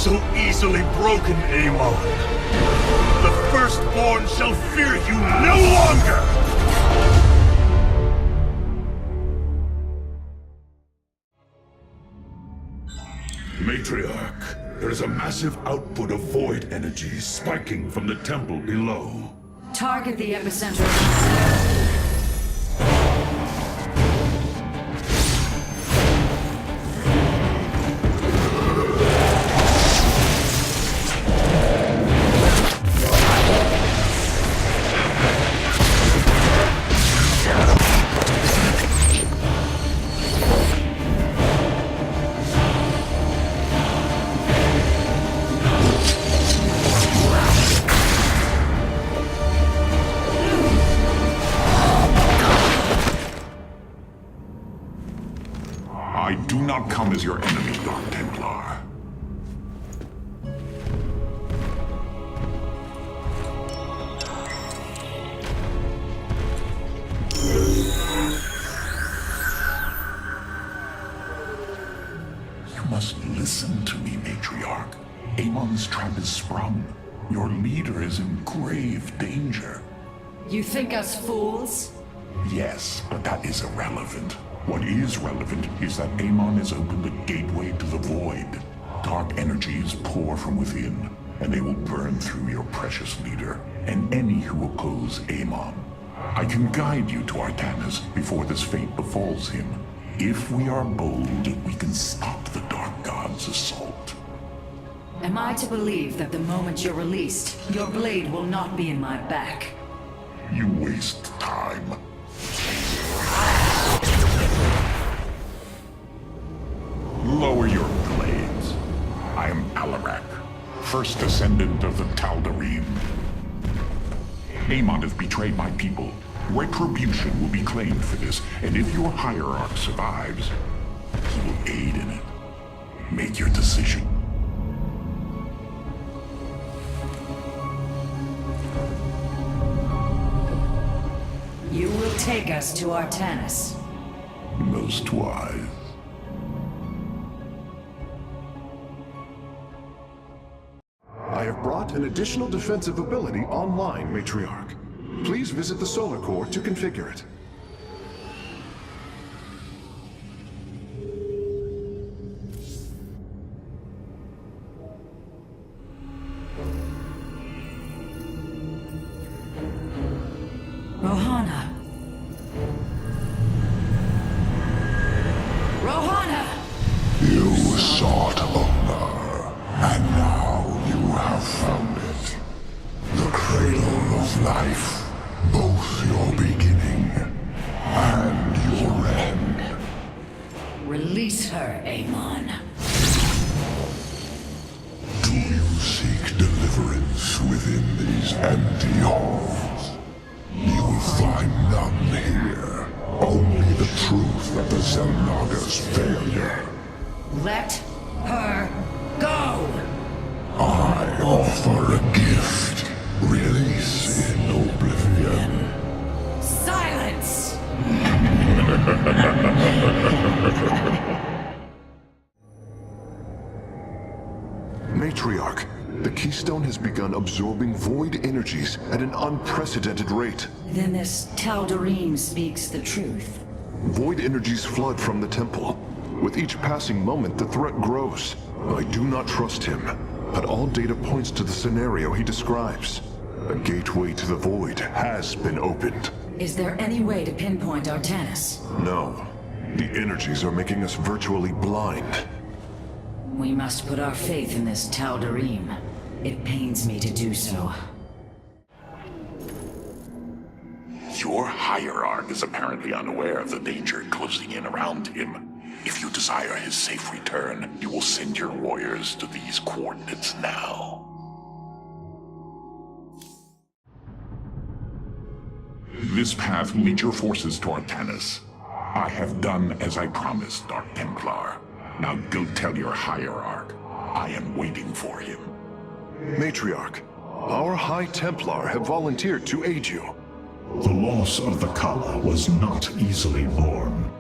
S9: so easily broken, Amon. The Firstborn shall fear you no longer!
S8: Matriarch, there is a massive output of void energy spiking from the temple below.
S1: Target the epicenter.
S5: I do not come as your enemy, Dark Templar. You must listen to me, Matriarch. Amon's trap is sprung. Your leader is in grave danger.
S1: You think us fools?
S5: Yes, but that is irrelevant. What is relevant is that Amon has opened the gateway to the void. Dark energies pour from within, and they will burn through your precious leader, and any who oppose Amon. I can guide you to Artanis before this fate befalls him. If we are bold, we can stop the Dark God's assault.
S1: Am I to believe that the moment you're released, your blade will not be in my back?
S5: You waste time. Lower your blades. I am Alarak, first descendant of the Tal'Darim. Amon has betrayed my people. Retribution will be claimed for this, and if your hierarch survives, he will aid in it. Make your decision.
S1: You will take us to Artanis.
S5: Most wise.
S4: I have brought an additional defensive ability online, Matriarch. Please visit the Solar Core to configure it.
S1: Rohana. Rohana!
S8: You sought honor, and now you have found it. The cradle of life, both your beginning and your end.
S1: Release her, Amon.
S8: Do you seek deliverance within these empty halls? You will find none here. Only the truth of the Xel'Naga's failure.
S1: Let her go!
S8: I offer a gift. Release in oblivion.
S1: Silence!
S4: Matriarch, the Keystone has begun absorbing void energies at an unprecedented rate.
S1: Then this Tal'Darim speaks the truth.
S4: Void energies flood from the temple. With each passing moment, the threat grows. I do not trust him, but all data points to the scenario he describes. A gateway to the void has been opened.
S1: Is there any way to pinpoint Artanis?
S4: No. The energies are making us virtually blind.
S1: We must put our faith in this Tal'Darim. It pains me to do so.
S5: Your hierarch is apparently unaware of the danger closing in around him. If you desire his safe return, you will send your warriors to these coordinates now. This path will lead your forces to Artanis. I have done as I promised, Dark Templar. Now go tell your hierarch. I am waiting for him.
S4: Matriarch, our High Templar have volunteered to aid you.
S8: The loss of the Kala was not easily borne,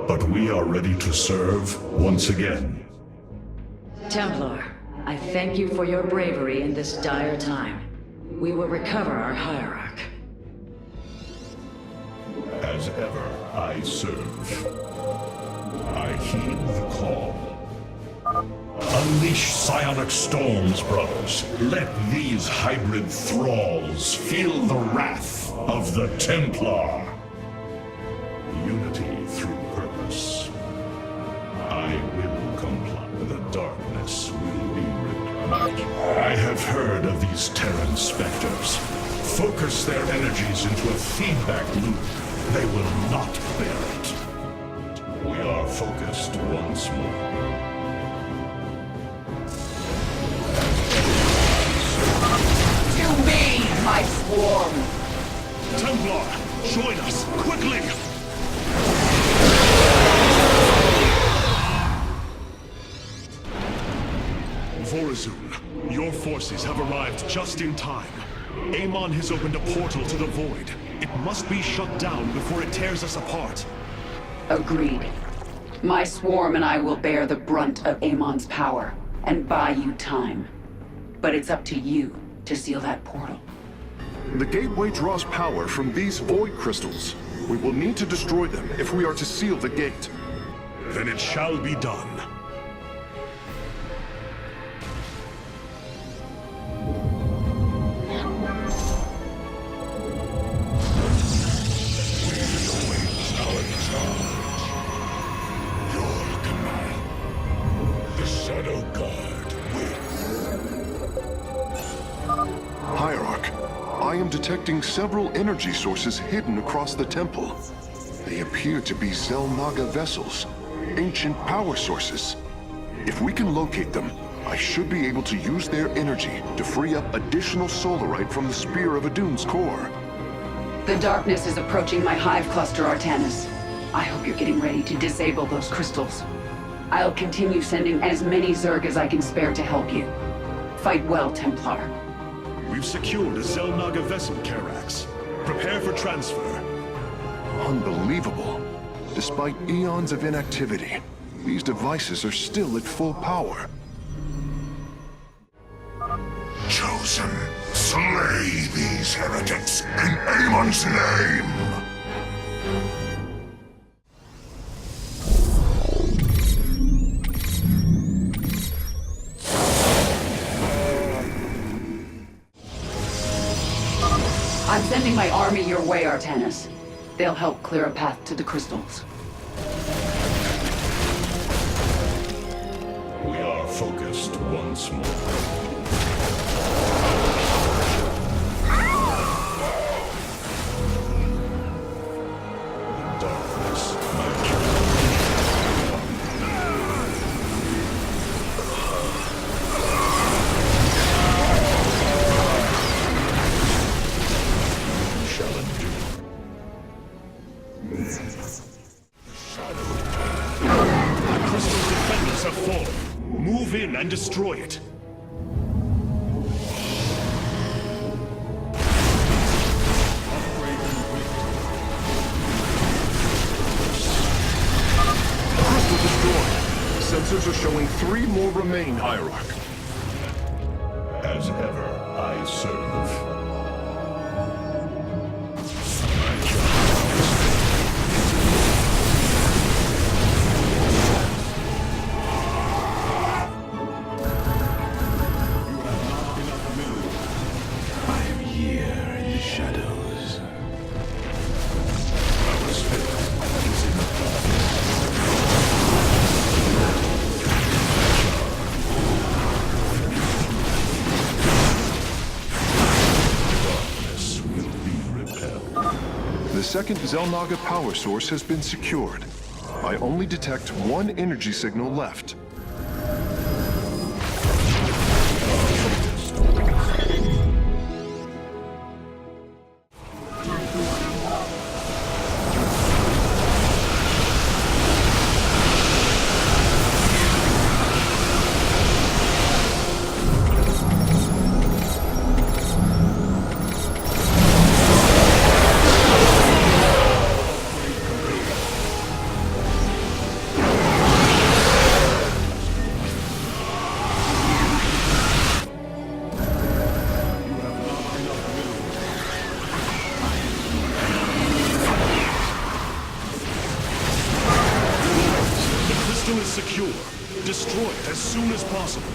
S8: but we are ready to serve once again.
S1: Templar, I thank you for your bravery in this dire time. We will recover our hierarch.
S2: As ever, I serve. I heed the call. Unleash psionic storms, brothers. Let these hybrid thralls feel the wrath of the Templar. Unity through purpose. I will comply. The darkness will be ripped out. I have heard of these Terran specters. Focus their energies into a feedback loop. They will not bear it. We are focused once more.
S7: To me, my swarm!
S2: Templar, join us, quickly! Vorazun, your forces have arrived just in time. Amon has opened a portal to the Void. It must be shut down before it tears us apart.
S7: Agreed. My swarm and I will bear the brunt of Amon's power, and buy you time. But it's up to you to seal that portal.
S4: The gateway draws power from these void crystals. We will need to destroy them if we are to seal the gate.
S2: Then it shall be done.
S4: Detecting several energy sources hidden across the temple. They appear to be Xel'Naga vessels, ancient power sources. If we can locate them, I should be able to use their energy to free up additional solarite from the Spear of Adun's core.
S7: The darkness is approaching my hive cluster, Artanis. I hope you're getting ready to disable those crystals. I'll continue sending as many Zerg as I can spare to help you. Fight well, Templar.
S2: We've secured a Xel'Naga vessel, Karax. Prepare for transfer.
S4: Unbelievable. Despite eons of inactivity, these devices are still at full power.
S8: Chosen, slay these heretics in Amon's name!
S7: I'm sending my army your way, Artanis. They'll help clear a path to the crystals.
S2: We are focused once more. Darkness, my cure. Move in and destroy it.
S4: Crystal destroyed. Sensors are showing 3 more remain, Hierarch.
S2: As ever, I serve.
S4: The second Xel'Naga power source has been secured. I only detect 1 energy signal left.
S2: crystal is secure. Destroy it as soon as possible.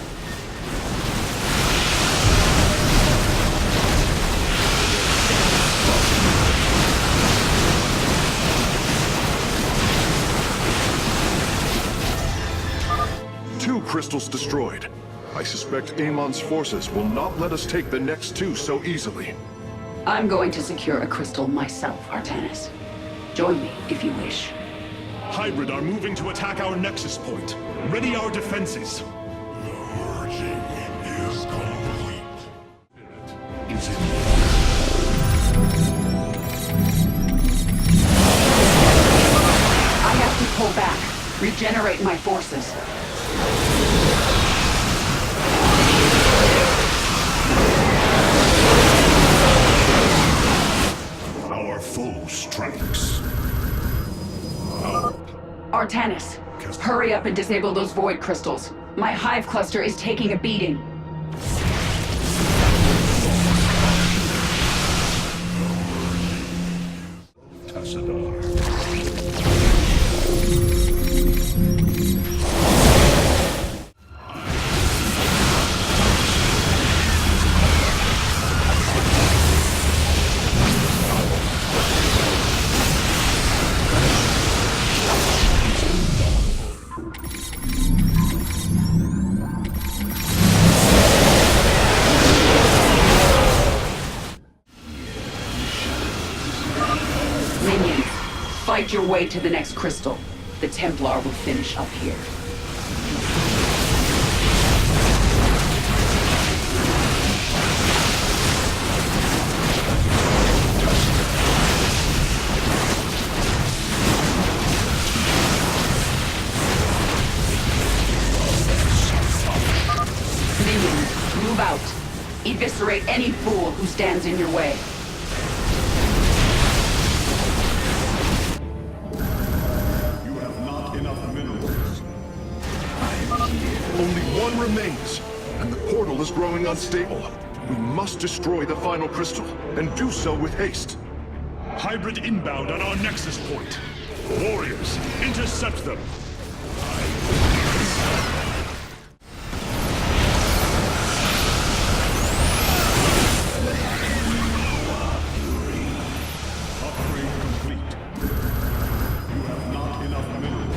S4: Two crystals destroyed. I suspect Amon's forces will not let us take the next two so easily.
S7: I'm going to secure a crystal myself, Artanis. Join me if you wish.
S2: Hybrid are moving to attack our nexus point. Ready our defenses.
S8: The purging is complete.
S2: Is it?
S7: I have to pull back, regenerate my forces.
S2: Our foe strikes.
S7: Artanis, hurry up and disable those void crystals. My hive cluster is taking a beating. Minions, fight your way to the next crystal. The Templar will finish up here. Minions, move out. Eviscerate any fool who stands in your way.
S4: Only one remains, and the portal is growing unstable. We must destroy the final crystal, and do so with haste.
S2: Hybrid inbound on our nexus point. Warriors, intercept them. Upgrade complete. You have not enough minerals.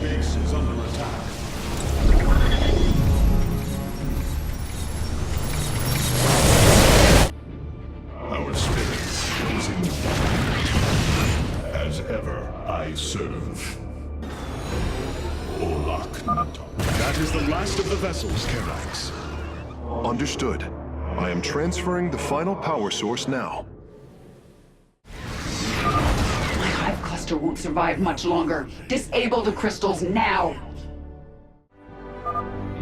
S2: Base is under attack.
S8: Our spirit is in the As ever, I serve. Olak Natok.
S2: That is the last of the vessels, Kerax.
S4: Understood. I am transferring the final power source now.
S7: My hive cluster won't survive much longer. Disable the crystals now!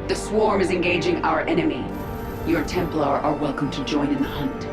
S7: The swarm is engaging our enemy. Your Templar are welcome to join in the hunt.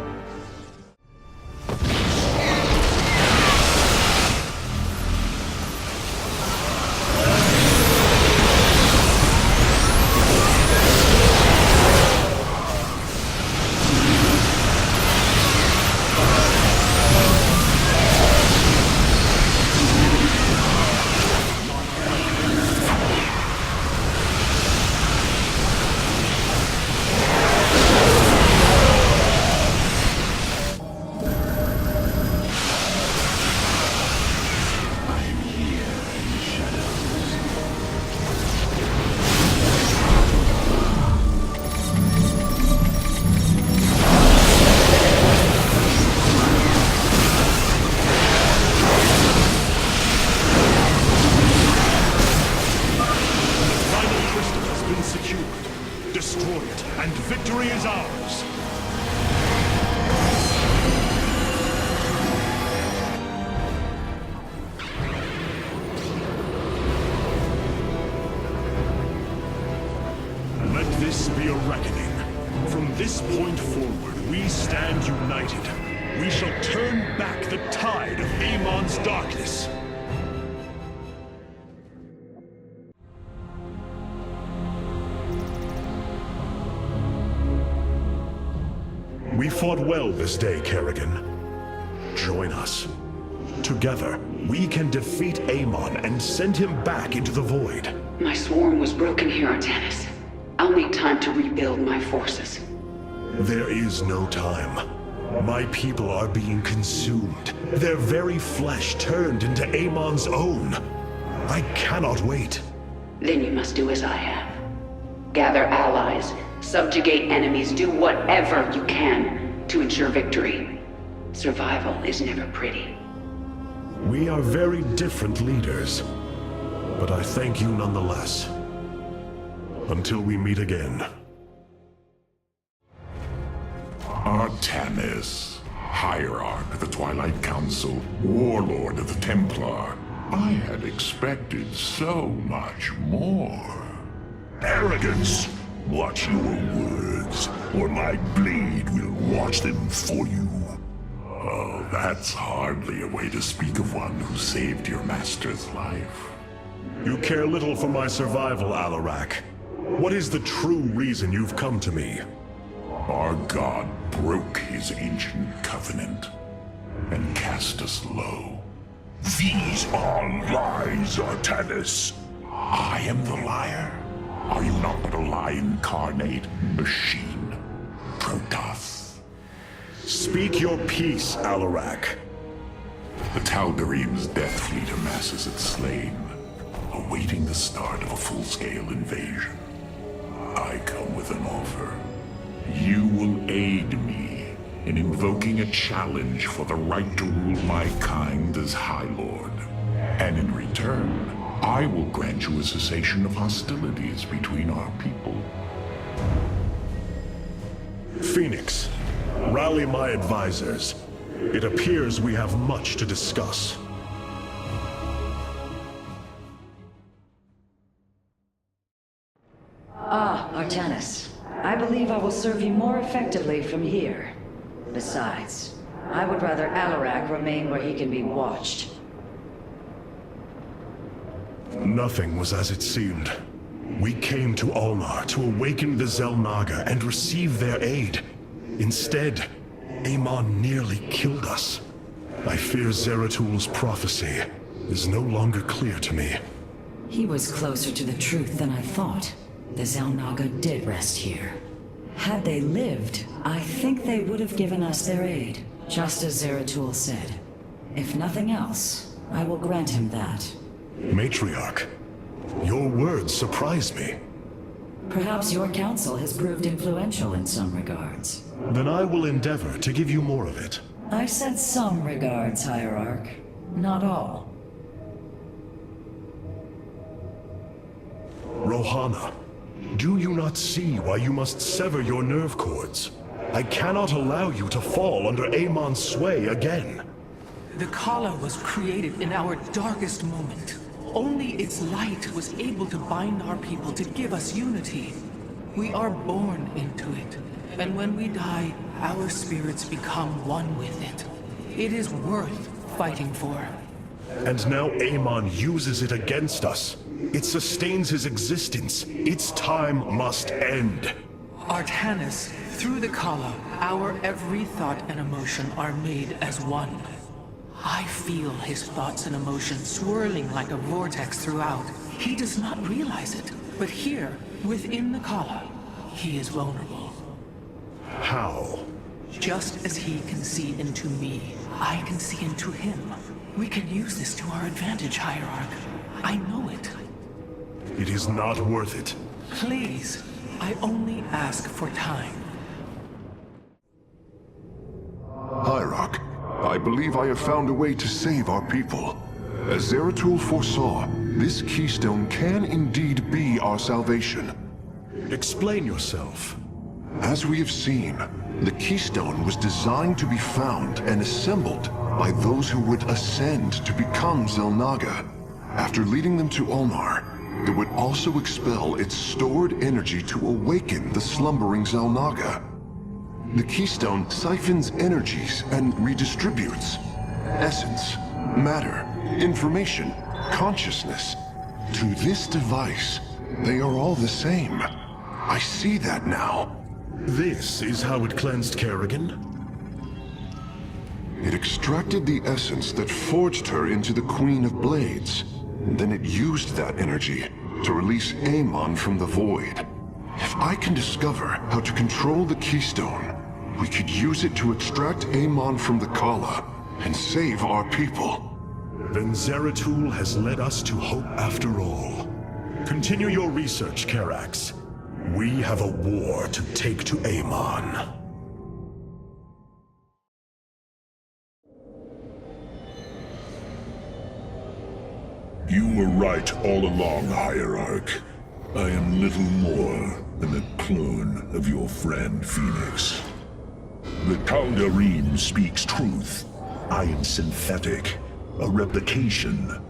S2: be a reckoning. From this point forward, we stand united. We shall turn back the tide of Amon's darkness. We fought well this day, Kerrigan. Join us. Together, we can defeat Amon and send him back into the void.
S7: My swarm was broken here, Artanis. I'll need time to rebuild my forces.
S2: There is no time. My people are being consumed. Their very flesh turned into Amon's own. I cannot wait.
S7: Then you must do as I have. Gather allies, subjugate enemies, do whatever you can to ensure victory. Survival is never pretty.
S2: We are very different leaders, but I thank you nonetheless. Until we meet again.
S5: Artanis, Hierarch of the Twilight Council, Warlord of the Templar. I had expected so much more.
S8: Arrogance! Watch your words, or my blade will watch them for you.
S5: Oh, that's hardly a way to speak of one who saved your master's life.
S2: You care little for my survival, Alarak. What is the true reason you've come to me?
S5: Our god broke his ancient covenant and cast us low.
S8: These are lies, Artanis.
S5: I am the liar? Are you not but a lie incarnate, machine, Protoss?
S2: Speak your peace, Alarak.
S5: The Tal'Darim's death fleet amasses its slain, awaiting the start of a full-scale invasion. I come with an offer. You will aid me in invoking a challenge for the right to rule my kind as High Lord. And in return, I will grant you a cessation of hostilities between our people.
S2: Phoenix, rally my advisors. It appears we have much to discuss.
S1: Ah, Artanis. I believe I will serve you more effectively from here. Besides, I would rather Alarak remain where he can be watched.
S2: Nothing was as it seemed. We came to Ulnar to awaken the Xel'Naga and receive their aid. Instead, Amon nearly killed us. I fear Zeratul prophecy is no longer clear to me.
S1: He was closer to the truth than I thought. The Xel'Naga did rest here. Had they lived, I think they would have given us their aid, just as Zeratul said. If nothing else, I will grant him that.
S2: Matriarch, your words surprise me.
S1: Perhaps your counsel has proved influential in some regards.
S2: Then I will endeavor to give you more of it.
S1: I said some regards, Hierarch. Not all.
S2: Rohana, do you not see why you must sever your nerve cords? I cannot allow you to fall under Amon's sway again.
S3: The Khala was created in our darkest moment. Only its light was able to bind our people to give us unity. We are born into it, and when we die, our spirits become one with it. It is worth fighting for.
S2: And now Amon uses it against us. It sustains his existence. Its time must end.
S3: Artanis, through the Khala, our every thought and emotion are made as one. I feel his thoughts and emotions swirling like a vortex throughout. He does not realize it, but here, within the Khala, he is vulnerable.
S2: How?
S3: Just as he can see into me, I can see into him. We can use this to our advantage, Hierarch. I know it.
S2: It is not worth it.
S3: Please, I only ask for time.
S4: Hierarch, I believe I have found a way to save our people. As Zeratul foresaw, this keystone can indeed be our salvation.
S2: Explain yourself.
S4: As we have seen, the keystone was designed to be found and assembled by those who would ascend to become Xel'Naga. After leading them to Ulnar, it would also expel its stored energy to awaken the slumbering Xel'Naga. The keystone siphons energies and redistributes. Essence, matter, information, consciousness. To this device, they are all the same. I see that now.
S2: This is how it cleansed Kerrigan?
S4: It extracted the essence that forged her into the Queen of Blades. Then it used that energy to release Amon from the void. If I can discover how to control the keystone, we could use it to extract Amon from the Kala and save our people.
S2: Then Zeratul has led us to hope after all. Continue your research, Karax. We have a war to take to Amon.
S8: You were right all along, Hierarch. I am little more than a clone of your friend, Phoenix. The Kaldarim speaks truth. I am synthetic, a replication,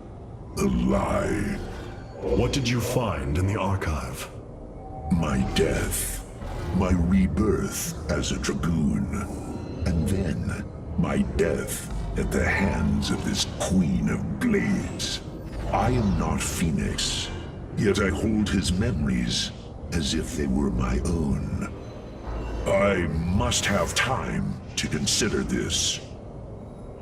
S8: a lie.
S2: What did you find in the archive?
S8: My death, my rebirth as a dragoon, and then my death at the hands of this Queen of Blades. I am not Phoenix, yet I hold his memories as if they were my own. I must have time to consider this.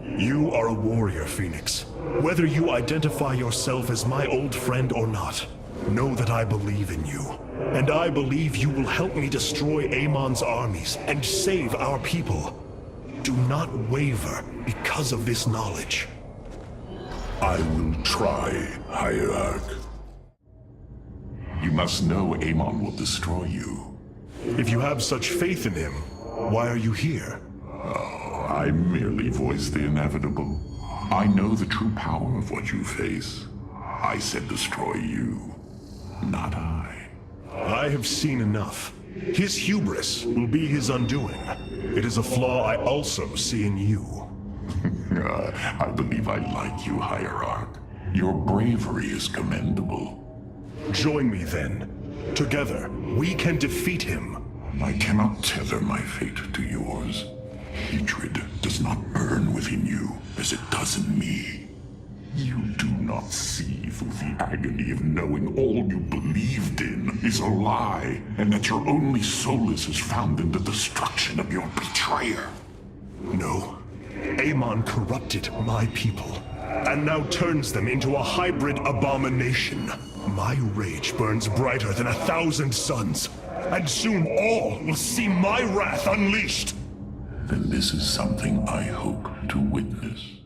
S2: You are a warrior, Phoenix. Whether you identify yourself as my old friend or not, know that I believe in you. And I believe you will help me destroy Amon's armies and save our people. Do not waver because of this knowledge.
S8: I will try, Hierarch.
S5: You must know Amon will destroy you.
S2: If you have such faith in him, why are you here?
S5: Oh, I merely voice the inevitable. I know the true power of what you face. I said destroy you, not I.
S2: I have seen enough. His hubris will be his undoing. It is a flaw I also see in you.
S5: I believe I like you, Hierarch. Your bravery is commendable.
S2: Join me then. Together, we can defeat him.
S5: I cannot tether my fate to yours. Hatred does not burn within you as it does in me. You do not see through the agony of knowing all you believed in is a lie, and that your only solace is found in the destruction of your betrayer.
S2: No. Amon corrupted my people, and now turns them into a hybrid abomination. My rage burns brighter than 1,000 suns, and soon all will see my wrath unleashed.
S5: Then this is something I hope to witness.